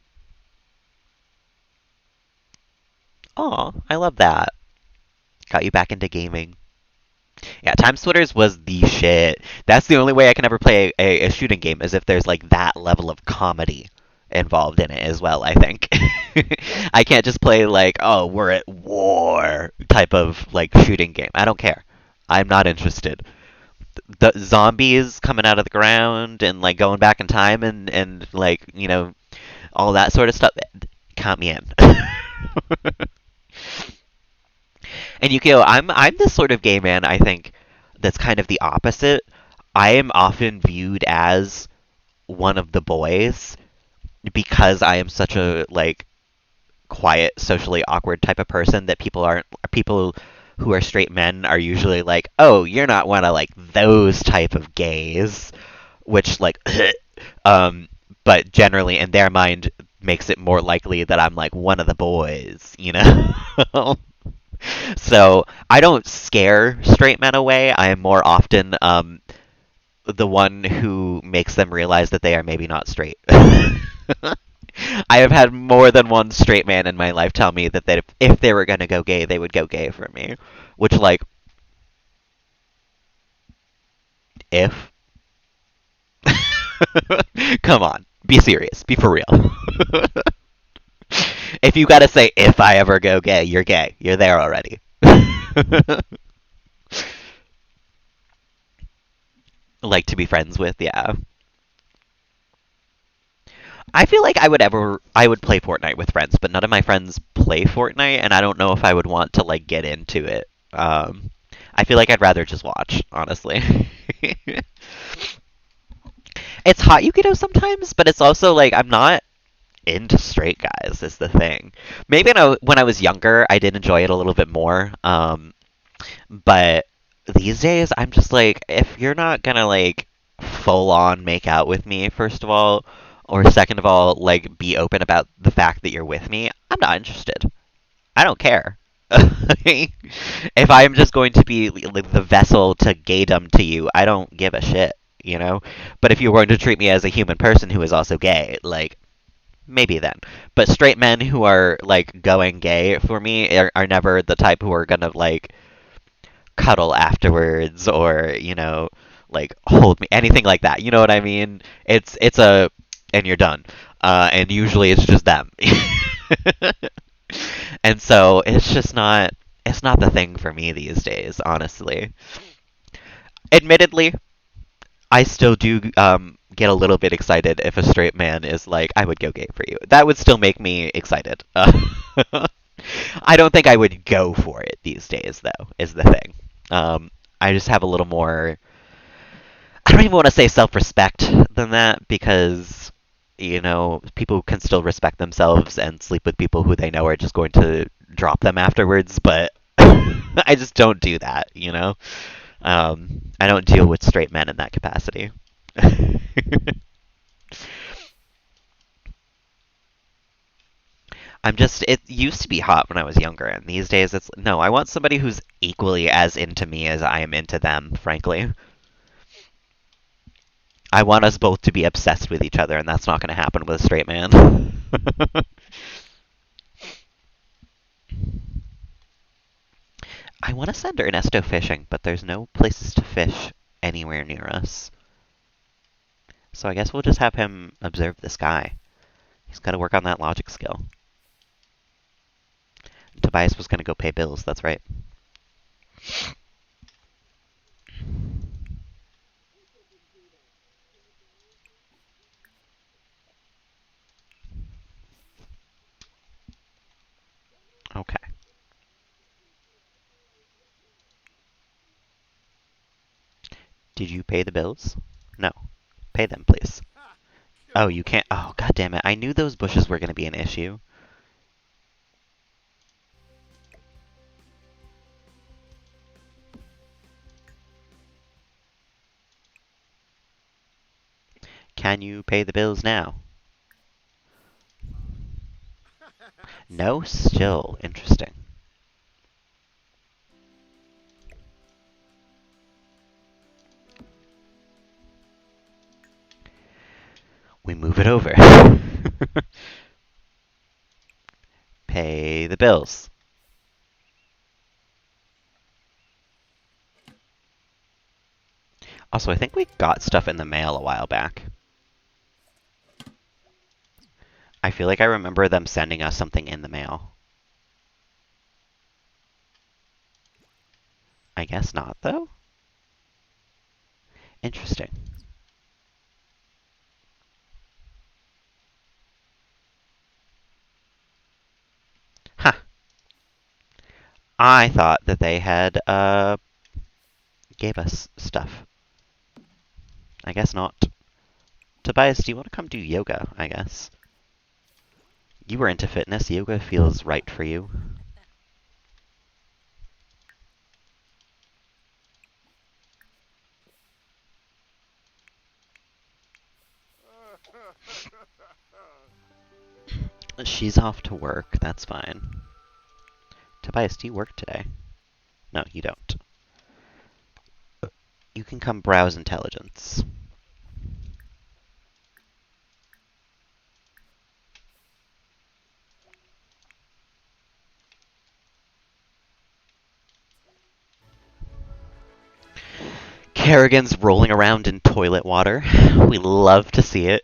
Aw, I love that. Got you back into gaming. Yeah, Time Splitters was the shit. That's the only way I can ever play a shooting game, is if there's like that level of comedy involved in it as well, I think. I can't just play like, oh, we're at war type of like shooting game. I don't care. I'm not interested. The zombies coming out of the ground and like going back in time and like, you know, all that sort of stuff, count me in. And Yukio, I'm this sort of gay man, I think, that's kind of the opposite. I am often viewed as one of the boys because I am such a like quiet, socially awkward type of person that people who are straight men are usually like, "Oh, you're not one of like those type of gays," which like um but generally in their mind makes it more likely that I'm like one of the boys, you know? So I don't scare straight men away. I am more often the one who makes them realize that they are maybe not straight. I have had more than one straight man in my life tell me that if they were gonna go gay, they would go gay for me. Which, like, if? Come on. Be serious. Be for real. If you gotta say if I ever go gay, you're gay. You're there already. Like to be friends with, yeah. I feel like I would play Fortnite with friends, but none of my friends play Fortnite, and I don't know if I would want to like get into it. I feel like I'd rather just watch, honestly. It's hot Yukido sometimes, but it's also like I'm not into straight guys is the thing. Maybe when I was younger, I did enjoy it a little bit more. But these days, I'm just like, if you're not gonna like full on make out with me, first of all, or second of all, like be open about the fact that you're with me, I'm not interested. I don't care. If I'm just going to be like the vessel to gaydom to you, I don't give a shit, you know? But if you're going to treat me as a human person who is also gay, like, maybe then. But straight men who are, like, going gay for me are never the type who are gonna, like, cuddle afterwards or, like, hold me, anything like that. You know what I mean? It's a, and you're done. And usually it's just them. And so it's not the thing for me these days, honestly. Admittedly, I still do get a little bit excited if a straight man is like, I would go gay for you. That would still make me excited. I don't think I would go for it these days, though, is the thing. I just have a little more, I don't even want to say self respect than that because, people can still respect themselves and sleep with people who they know are just going to drop them afterwards, but I just don't do that. I don't deal with straight men in that capacity. It used to be hot when I was younger, and these days it's, no, I want somebody who's equally as into me as I am into them, frankly. I want us both to be obsessed with each other, and that's not going to happen with a straight man. I want to send Ernesto fishing, but there's no places to fish anywhere near us. So I guess we'll just have him observe the sky. He's got to work on that logic skill. Tobias was going to go pay bills, that's right. Okay. Did you pay the bills? No. Pay them, please. Ha! Oh, Killed. you can't. Oh, god damn it. I knew those bushes were going to be an issue. Can you pay the bills now? No, still. Interesting. We move it over. Pay the bills. Also, I think we got stuff in the mail a while back. I feel like I remember them sending us something in the mail. I guess not, though? Interesting. Huh. I thought that they had, gave us stuff. I guess not. Tobias, do you want to come do yoga, I guess? You were into fitness. Yoga feels right for you. She's off to work. That's fine. Tobias, do you work today? No, you don't. You can come browse intelligence. Kerrigan's rolling around in toilet water. We love to see it.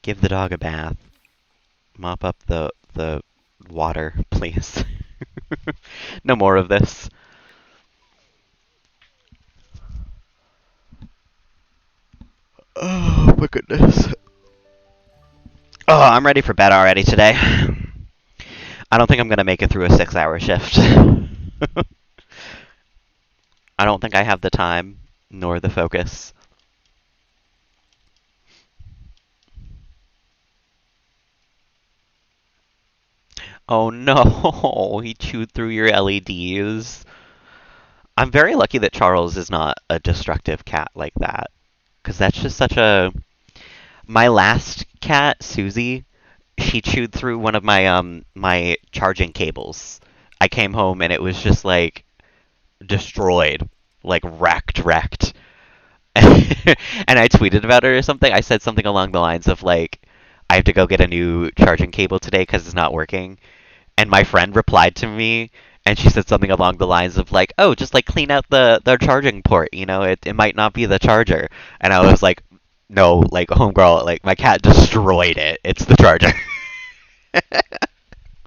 Give the dog a bath. Mop up the water, please. No more of this. Oh my goodness. Oh, I'm ready for bed already today. I don't think I'm gonna make it through a 6-hour shift. I don't think I have the time nor the focus. Oh no, he chewed through your LEDs. I'm very lucky that Charles is not a destructive cat like that. Because that's just such a. My last cat, Susie, she chewed through one of my charging cables. I came home and it was just like destroyed, like wrecked. And I tweeted about it or something. I said something along the lines of like, I have to go get a new charging cable today because it's not working. And my friend replied to me, and she said something along the lines of like, "Oh, just like clean out the charging port. You know, it might not be the charger." And I was like, "No, like homegirl, like my cat destroyed it. It's the charger."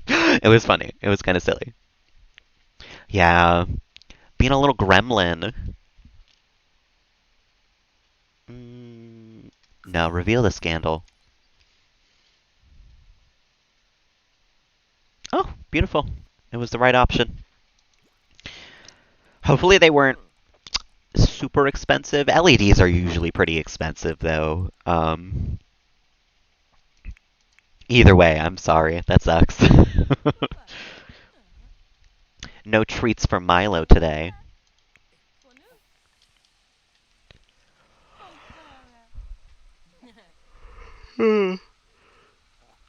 It was funny. It was kind of silly. Yeah, being a little gremlin. Mm, no, reveal the scandal. Oh, beautiful. It was the right option. Hopefully they weren't super expensive. LEDs are usually pretty expensive though. Either way, I'm sorry. That sucks. No treats for Milo today.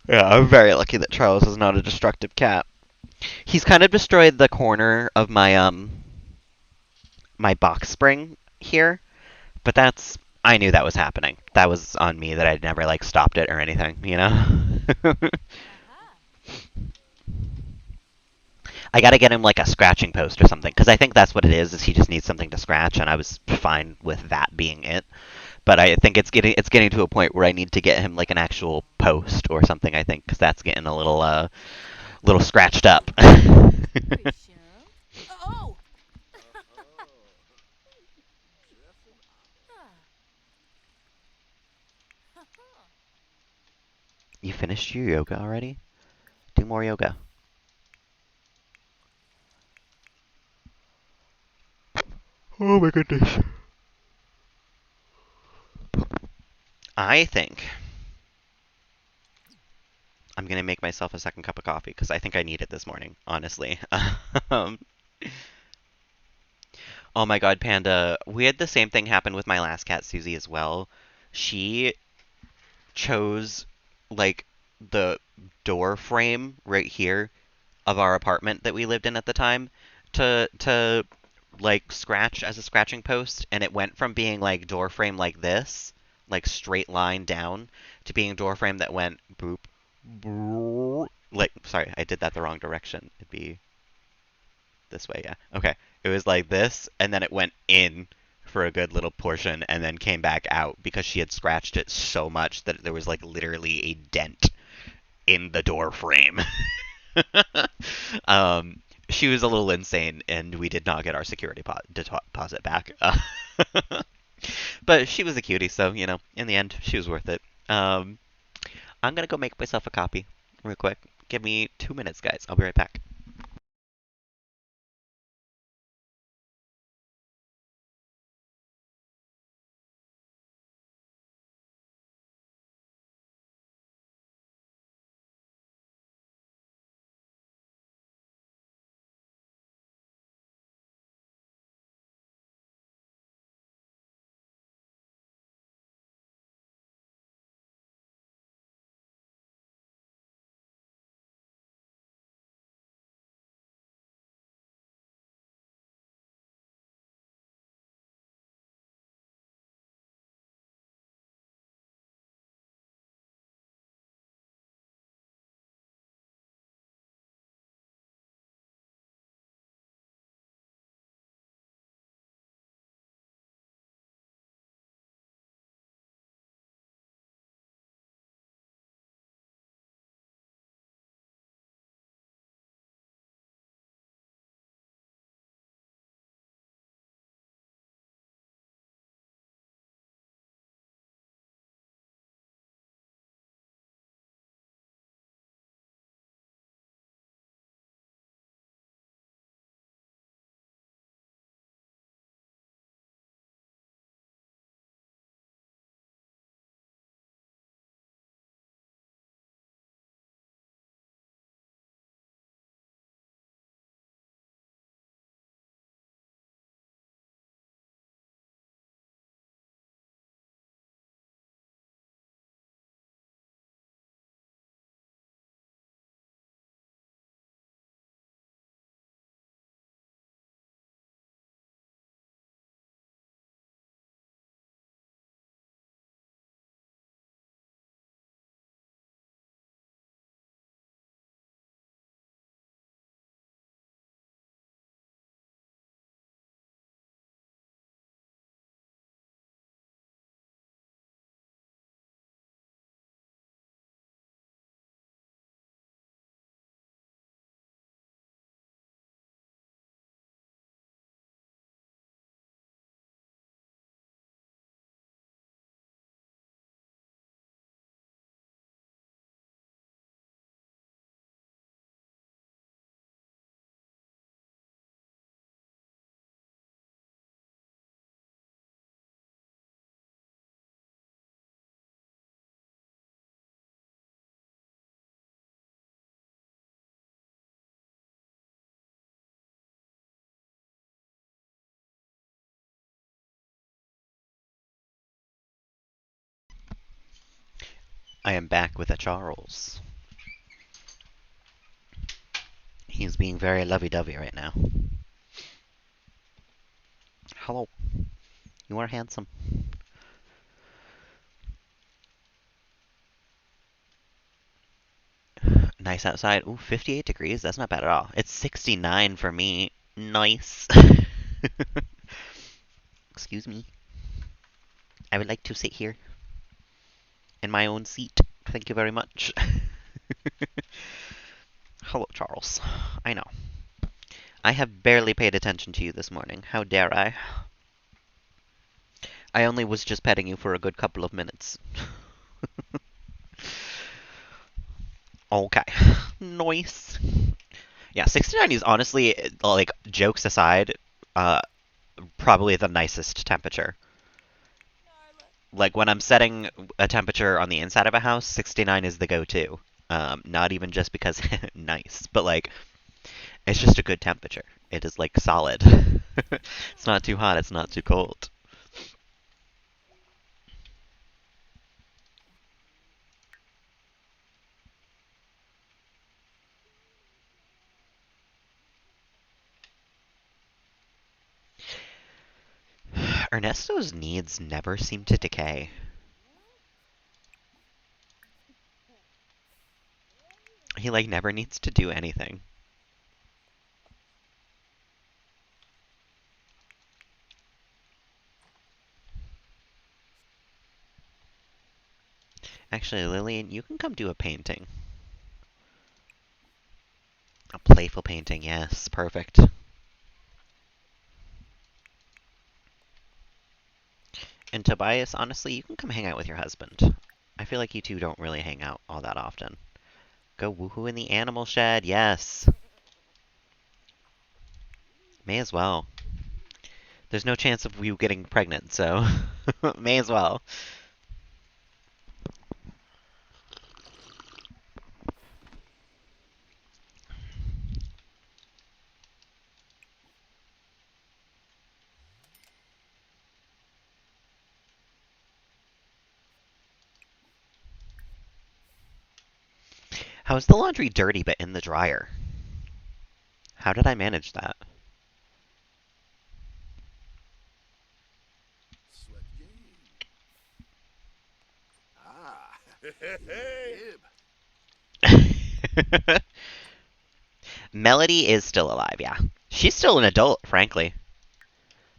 Yeah, I'm very lucky that Charles is not a destructive cat. He's kind of destroyed the corner of my box spring here, but that's I knew that was happening. That was on me that I'd never like stopped it or anything, you know? I gotta get him like a scratching post or something, because I think that's what it is he just needs something to scratch, and I was fine with that being it. But I think it's getting to a point where I need to get him like an actual post or something. I think because that's getting a little scratched up. Oh! You finished your yoga already? Do more yoga. Oh my goodness. I think I'm gonna make myself a second cup of coffee because I think I need it this morning, honestly. um, oh my god, Panda. We had the same thing happen with my last cat, Susie, as well. She chose like the door frame right here of our apartment that we lived in at the time to like scratch as a scratching post, and it went from being like door frame like this, like straight line down, to being door frame that went boop, boop, like sorry, I did that the wrong direction. It'd be this way, yeah. Okay. It was like this, and then it went in for a good little portion and then came back out because she had scratched it so much that there was like literally a dent in the door frame. um, she was a little insane, and we did not get our security deposit back. But she was a cutie, so you know, in the end, she was worth it. Um, I'm gonna go make myself a copy real quick. Give me 2 minutes, guys. I'll be right back. I am back with a Charles. He's being very lovey-dovey right now. Hello. You are handsome. Nice outside. Ooh, 58 degrees. That's not bad at all. It's 69 for me. Nice. Excuse me. I would like to sit here in my own seat. Thank you very much. Hello, Charles. I know. I have barely paid attention to you this morning. How dare I? I only was just petting you for a good couple of minutes. Okay. Nice. Yeah, 69 is honestly, like, jokes aside, uh, probably the nicest temperature. Nyla. Like, when I'm setting a temperature on the inside of a house, 69 is the go-to. Not even just because nice, but like, it's just a good temperature. It is, like, solid. It's not too hot, it's not too cold. Ernesto's needs never seem to decay. He, like, never needs to do anything. Actually, Lillian, you can come do a painting. A playful painting, yes, perfect. And Tobias, honestly, you can come hang out with your husband. I feel like you two don't really hang out all that often. Go woohoo in the animal shed, yes. May as well. There's no chance of you getting pregnant, so may as well. How's the laundry dirty but in the dryer? How did I manage that? Sweat game. Ah, hey. Melody is still alive, yeah. She's still an adult, frankly.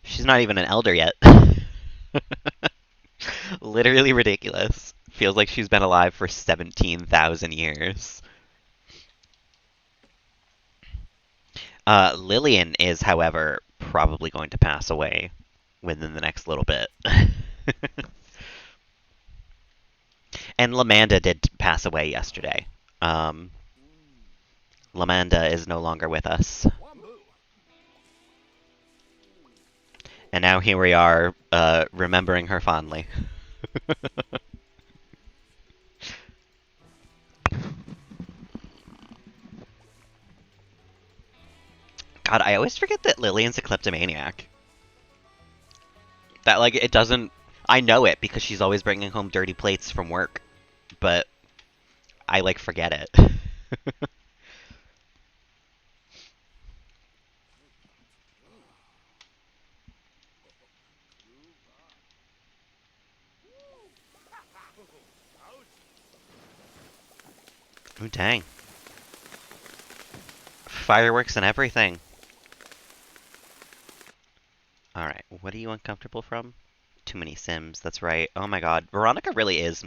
She's not even an elder yet. Literally ridiculous. Feels like she's been alive for 17,000 years. Lilian is, however, probably going to pass away within the next little bit. And Lamanda did pass away yesterday. Um, Lamanda is no longer with us. Wamboo. And now here we are, remembering her fondly. God, I always forget that Lillian's a kleptomaniac. That, like, it doesn't. I know it because she's always bringing home dirty plates from work, but I, like, forget it. Ooh, dang. Fireworks and everything. Alright, what are you uncomfortable from? Too many Sims, that's right. Oh my god, Veronica really is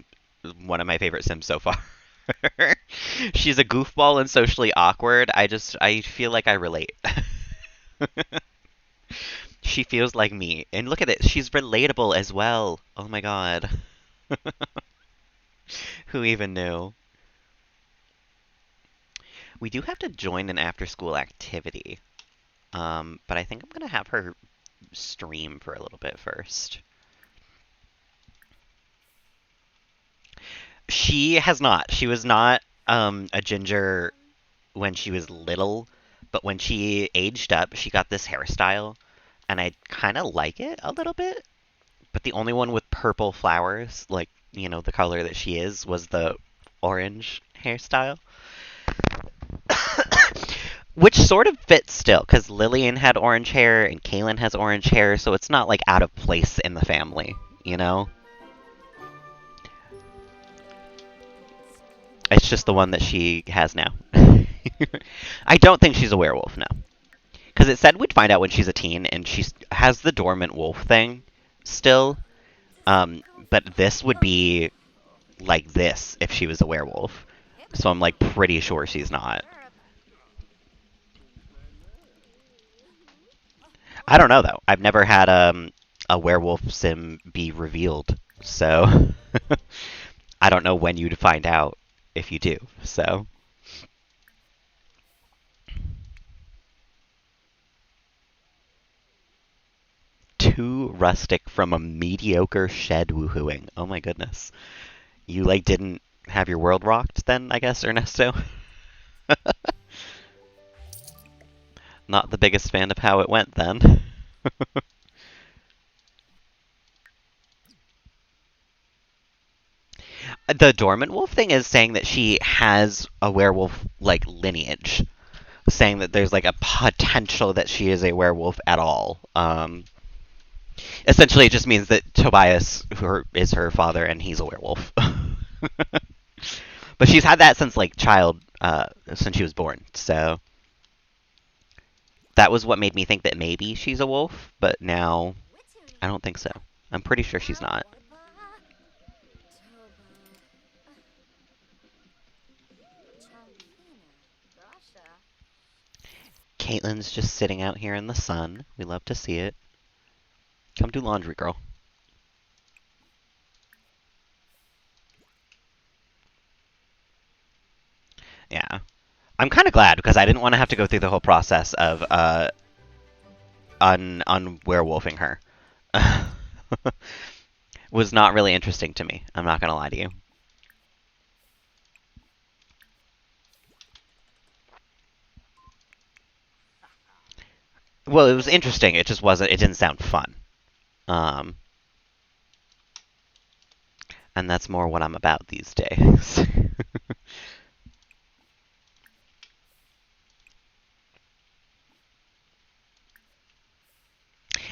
one of my favorite Sims so far. She's a goofball and socially awkward. I feel like I relate. She feels like me. And look at it, she's relatable as well. Oh my god. Who even knew? We do have to join an after school activity. But I think I'm gonna have her stream for a little bit first. She has not. She was not a ginger when she was little, but when she aged up, she got this hairstyle, and I kind of like it a little bit, But the only one with purple flowers, like, the color that she is, was the orange hairstyle. Which sort of fits still, because Lilian had orange hair and Kaylin has orange hair, so it's not like out of place in the family, you know? It's just the one that she has now. I don't think she's a werewolf, no. Because it said we'd find out when she's a teen, and she has the dormant wolf thing still. But this would be like this if she was a werewolf. So I'm like pretty sure she's not. I don't know though. I've never had a werewolf sim be revealed, so I don't know when you'd find out if you do. So too rustic from a mediocre shed woohooing. Oh my goodness. You like didn't have your world rocked then, I guess, Ernesto? Not the biggest fan of how it went then. The dormant wolf thing is saying that she has a werewolf like lineage, saying that there's like a potential that she is a werewolf at all. Essentially, it just means that Tobias is her father and he's a werewolf. But she's had that since like since she was born. So that was what made me think that maybe she's a wolf. But now I don't think so. I'm pretty sure she's not. Caitlin's just sitting out here in the sun. We love to see it. Come do laundry, girl. Yeah. I'm kind of glad because I didn't want to have to go through the whole process of unwerewolfing her. Was not really interesting to me. I'm not gonna lie to you. Well, it was interesting. It just wasn't. It didn't sound fun. Um, and that's more what I'm about these days.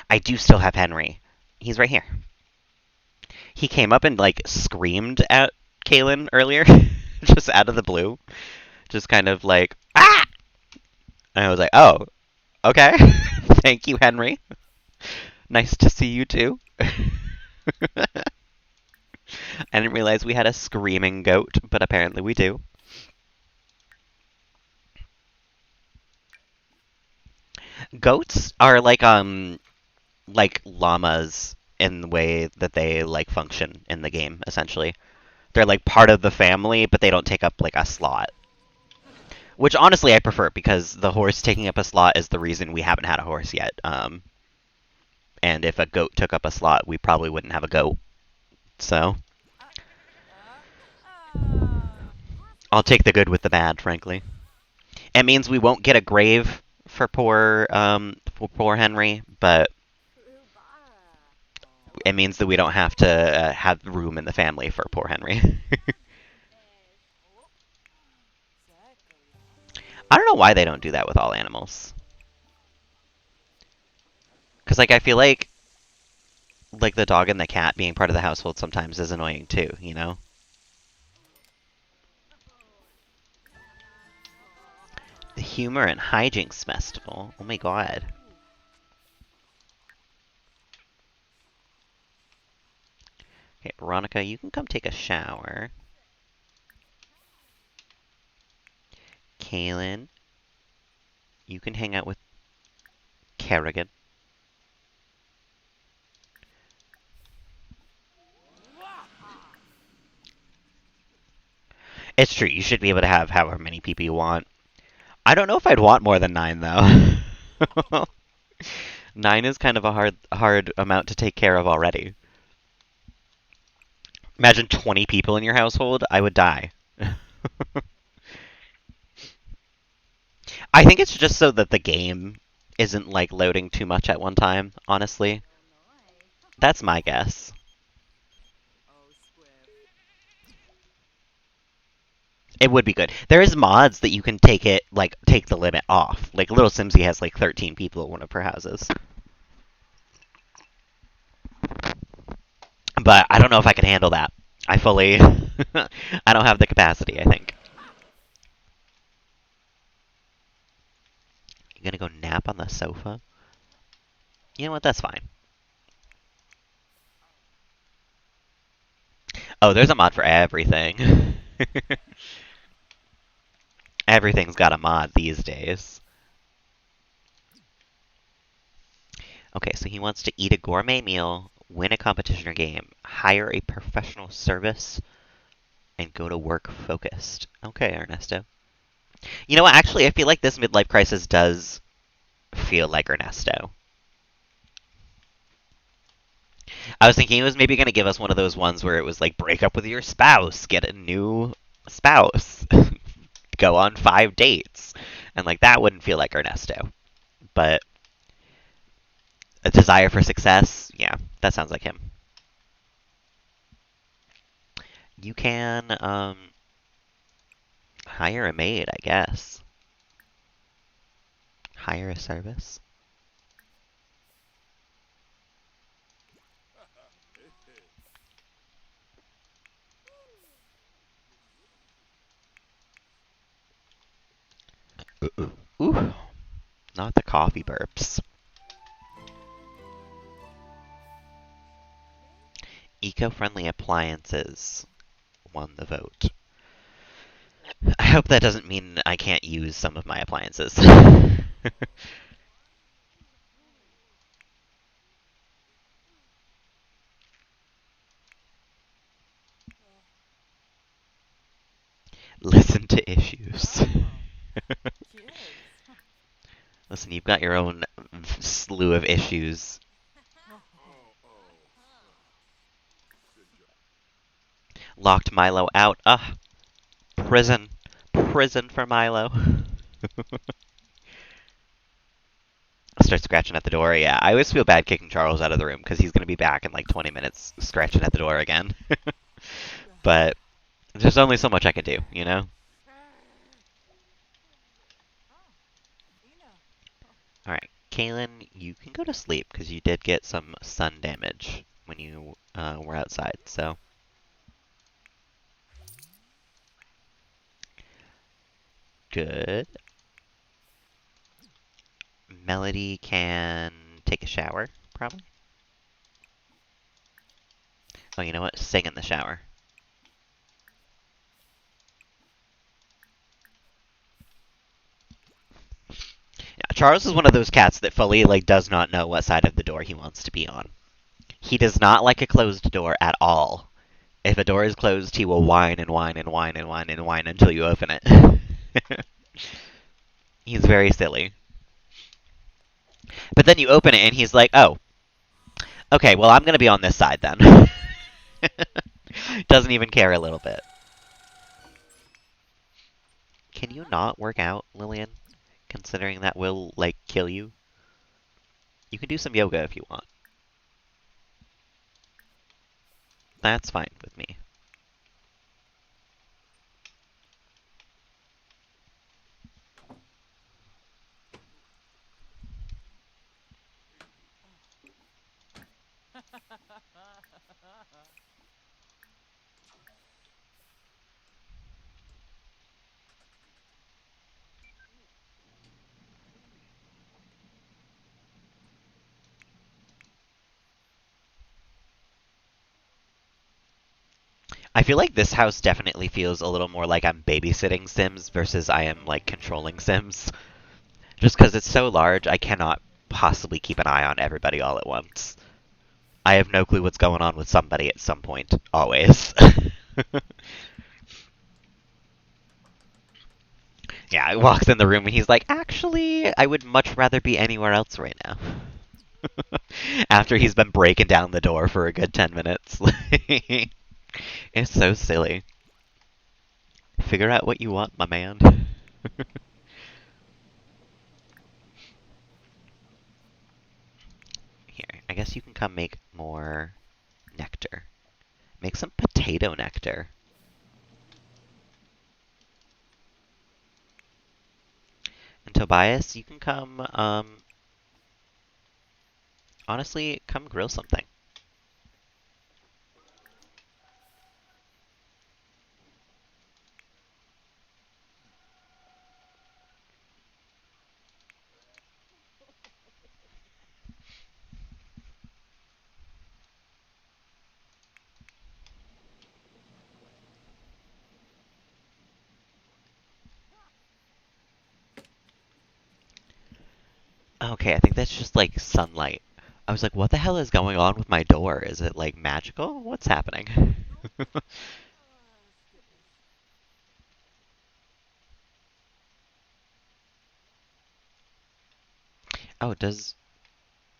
I do still have Henry. He's right here. He came up and like screamed at Kaylin earlier, just out of the blue, just kind of like ah. And I was like, oh, okay. Thank you, Henry. Nice to see you too. I didn't realize we had a screaming goat, but apparently we do. Goats are like llamas in the way that they like function in the game, essentially. They're like part of the family, but they don't take up like a slot. Which honestly I prefer because the horse taking up a slot is the reason we haven't had a horse yet. And if a goat took up a slot, we probably wouldn't have a goat. So I'll take the good with the bad, frankly. It means we won't get a grave for poor Henry, but it means that we don't have to have room in the family for poor Henry. I don't know why they don't do that with all animals. Because like I feel like the dog and the cat being part of the household sometimes is annoying too, you know? The Humor and Hijinks Festival. Oh my god. Okay, Veronica, you can come take a shower. Kaylin, you can hang out with Kerrigan. It's true, you should be able to have however many people you want. I don't know if I'd want more than 9, though. 9 is kind of a hard amount to take care of already. Imagine 20 people in your household, I would die. I think it's just so that the game isn't like loading too much at one time, honestly. That's my guess. Oh, Squiff. It would be good. There is mods that you can take it, like, take the limit off. Like, Little Simsy has, like, 13 people at one of her houses. But I don't know if I can handle that. I fully... I don't have the capacity, I think. You gonna go nap on the sofa? You know what? That's fine. Oh, there's a mod for everything. Everything's got a mod these days. Okay, so he wants to eat a gourmet meal, win a competition or game, hire a professional service, and go to work focused. Okay, Ernesto. You know what? Actually, I feel like this midlife crisis does feel like Ernesto. I was thinking it was maybe going to give us one of those ones where it was like break up with your spouse, get a new spouse, go on 5 dates, and like that wouldn't feel like Ernesto. But a desire for success, yeah, that sounds like him. You can hire a maid, I guess. Hire a service. Ooh, not the coffee burps. Eco-friendly appliances won the vote. I hope that doesn't mean I can't use some of my appliances. Listen to issues. Oh, kids. Listen, you've got your own slew of issues. Oh. Good job. Locked Milo out. Ugh. Prison. Prison for Milo. Start scratching at the door. Yeah, I always feel bad kicking Charles out of the room because he's going to be back in like 20 minutes scratching at the door again. But there's only so much I can do, you know? Oh, Ina. Alright, Kaylin, you can go to sleep because you did get some sun damage when you were outside, so. Good. Melody can take a shower, probably. Oh, you know what? Sing in the shower. Yeah, Charles is one of those cats that fully like does not know what side of the door he wants to be on. He does not like a closed door at all. If a door is closed, he will whine and whine and whine and whine and whine until you open it. He's very silly. But then you open it and he's like, "Oh, okay, well I'm gonna be on this side then." Doesn't even care a little bit. Can you not work out, Lilian? Considering that will like kill you. You can do some yoga if you want. That's fine with me. I feel like this house definitely feels a little more like I'm babysitting Sims versus I am like controlling Sims. Just because it's so large, I cannot possibly keep an eye on everybody all at once. I have no clue what's going on with somebody at some point, always. Yeah, he walks in the room and he's like, actually, I would much rather be anywhere else right now. After he's been breaking down the door for a good 10 minutes. It's so silly. Figure out what you want, my man. Here, I guess guess you can come make more nectar. Make some potato nectar. And Tobias, you can come, honestly, come grill something. Okay, I think that's just like sunlight. I was like, what the hell is going on with my door? Is it like magical? What's happening? Ah, goodness. Oh, does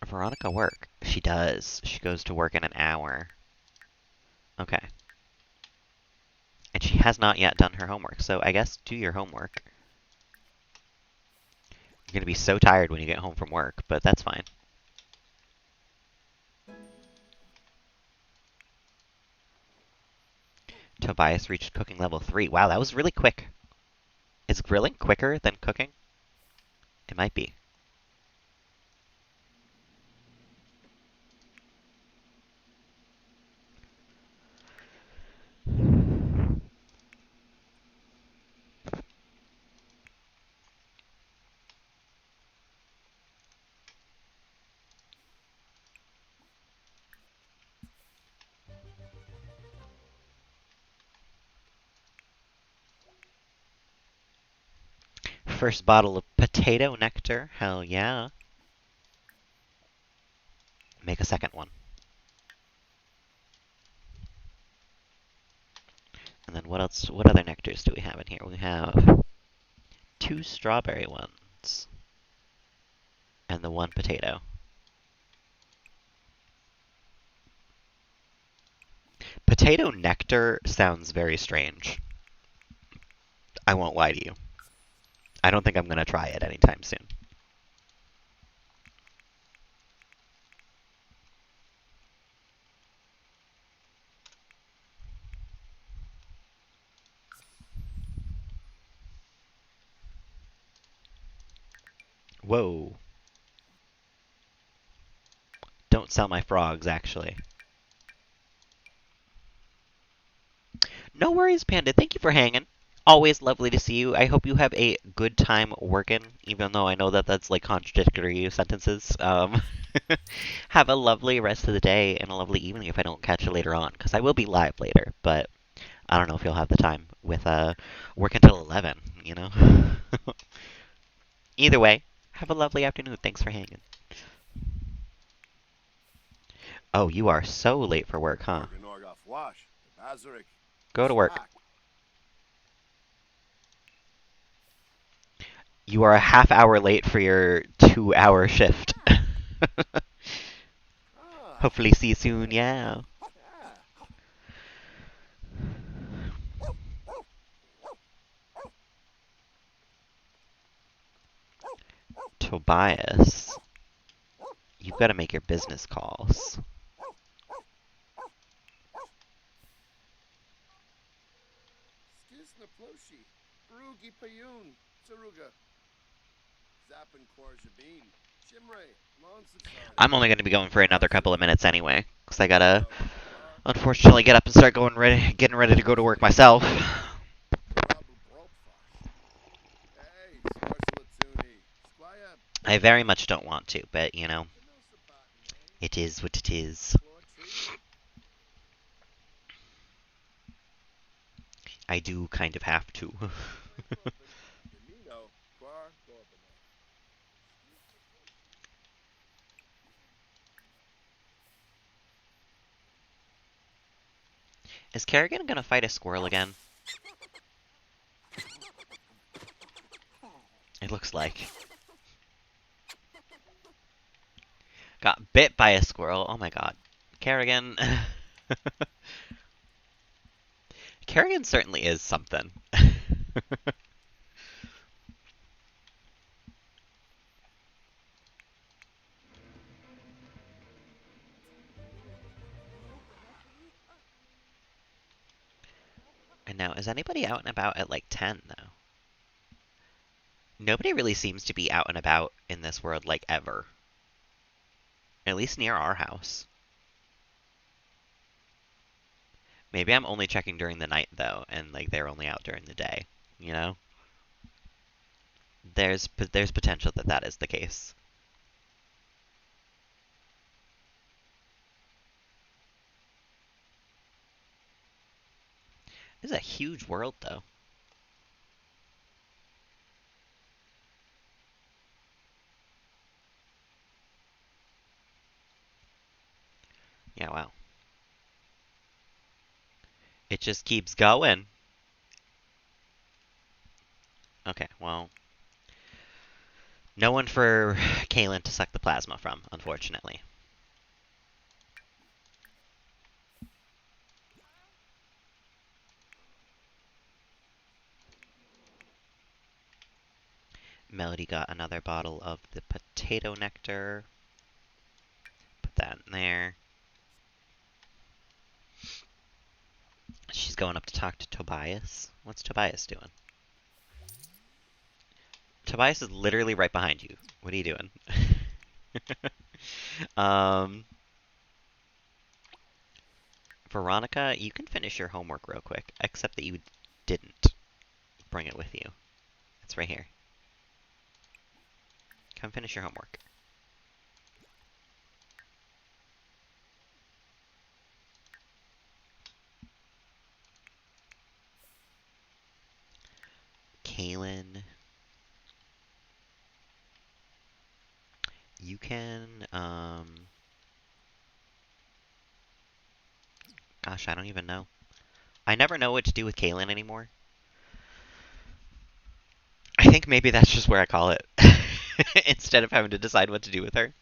Veronica work? She does. She goes to work in an hour. Okay. And she has not yet done her homework, so I guess do your homework. You're gonna be so tired when you get home from work, but that's fine. Tobias reached cooking level 3. Wow, that was really quick. Is grilling quicker than cooking? It might be. First bottle of potato nectar. Hell yeah. Make a second one. And then what else? What other nectars do we have in here? We have 2 strawberry ones and the 1 potato. Potato nectar sounds very strange. I won't lie to you. I don't think I'm going to try it anytime soon. Whoa. Don't sell my frogs, actually. No worries, Panda. Thank you for hanging. Always lovely to see you. I hope you have a good time working, even though I know that that's like contradictory sentences. Have a lovely rest of the day and a lovely evening if I don't catch you later on, because I will be live later, but I don't know if you'll have the time with work until 11, you know? Either way, have a lovely afternoon. Thanks for hanging. Oh, you are so late for work, huh? Organorga Fwash, Bazarik, Go to work. Slack. You are a half hour late for your 2-hour shift. Ah, Hopefully see you soon, yeah. yeah. Tobias, you've got to make your business calls. Skisna Ploshi, Rugi Payun, Saruga, Zappin Korzabin, Shimre, I'm Lonsafsardi, only going to be going for another couple of Bazarik, minutes anyway, because I gotta, Ro, Bar, unfortunately, get up and start getting ready to go to work myself. Rabble Brokfash. Hey, Swarzalatsuni, Squire, I very much don't want to, but, you know, Canosabatin, eh? it is what it is. Floor Tree, I do kind of have to. Shimre Corbin, Benino, Quar Corbina. Skisna Ploshi. Is Kerrigan gonna fight a squirrel again? It looks like. Got bit by a squirrel. Oh my god. Kerrigan. Kerrigan certainly is something. And now, is anybody out and about at like 10 though? Nobody really seems to be out and about in this world like ever. At least near our house. Maybe I'm only checking during the night though, and like they're only out during the day. You know, there's potential that that is the case. This is a huge world though. Yeah, wow. It just keeps going. Okay, well, no one for Kaylin to suck the plasma from, unfortunately. Melody got another bottle of the potato nectar. Put that in there. She's going up to talk to Tobias. What's Tobias doing? Tobias is literally right behind you. What are you doing? um, Veronica, you can finish your homework real quick, except that you didn't bring it with you. It's right here. Come finish your homework. Kaylin, you can, gosh, I don't even know. I never know what to do with Kaylin anymore. I think maybe that's just where I call it. Instead of having to decide what to do with her.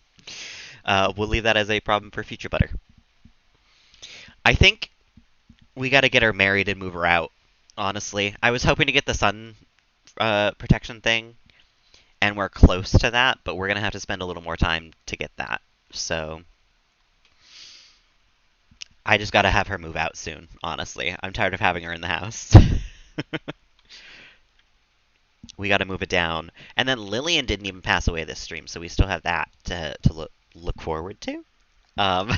We'll leave that as a problem for future butter. I think we gotta get her married and move her out, honestly. I was hoping to get the sun protection thing, and we're close to that, but we're gonna have to spend a little more time to get that. So I just gotta have her move out soon, honestly. I'm tired of having her in the house. We gotta move it down. And then Lilian didn't even pass away this stream, so we still have that to look forward to. Um,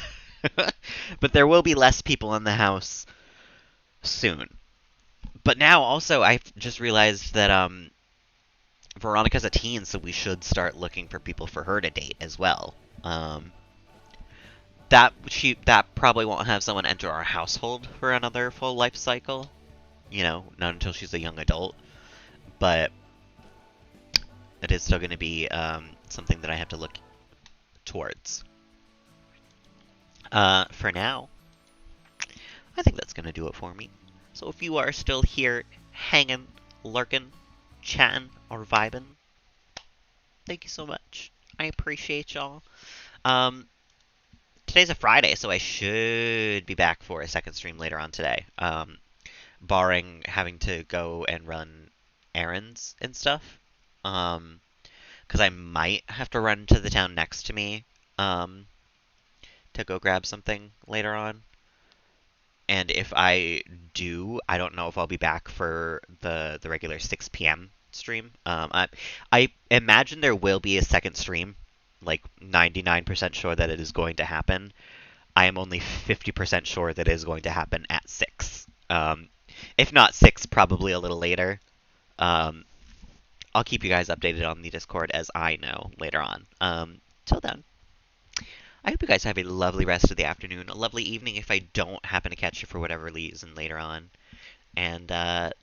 but there will be less people in the house soon. But now also I just realized that Veronica's a teen, so we should start looking for people for her to date as well. Um, that probably won't have someone enter our household for another full life cycle. You know, not until she's a young adult. But it is still going to be something that I have to look towards. For now, I think that's going to do it for me. So if you are still here, hanging, lurking, chatting, or vibing, thank you so much. I appreciate y'all. Um, Today's a Friday, so I should be back for a second stream later on today. Barring having to go and run errands and stuff. Because I might have to run to the town next to me to go grab something later on. And if I do, I don't know if I'll be back for the regular 6 p.m. stream. I imagine there will be a second stream, like 99% sure that it is going to happen. I am only 50% sure that it is going to happen at 6. If not 6, probably a little later. I'll keep you guys updated on the Discord as I know later on. Till then, I hope you guys have a lovely rest of the afternoon, a lovely evening if I don't happen to catch you for whatever reason later on. And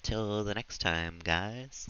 till the next time, guys.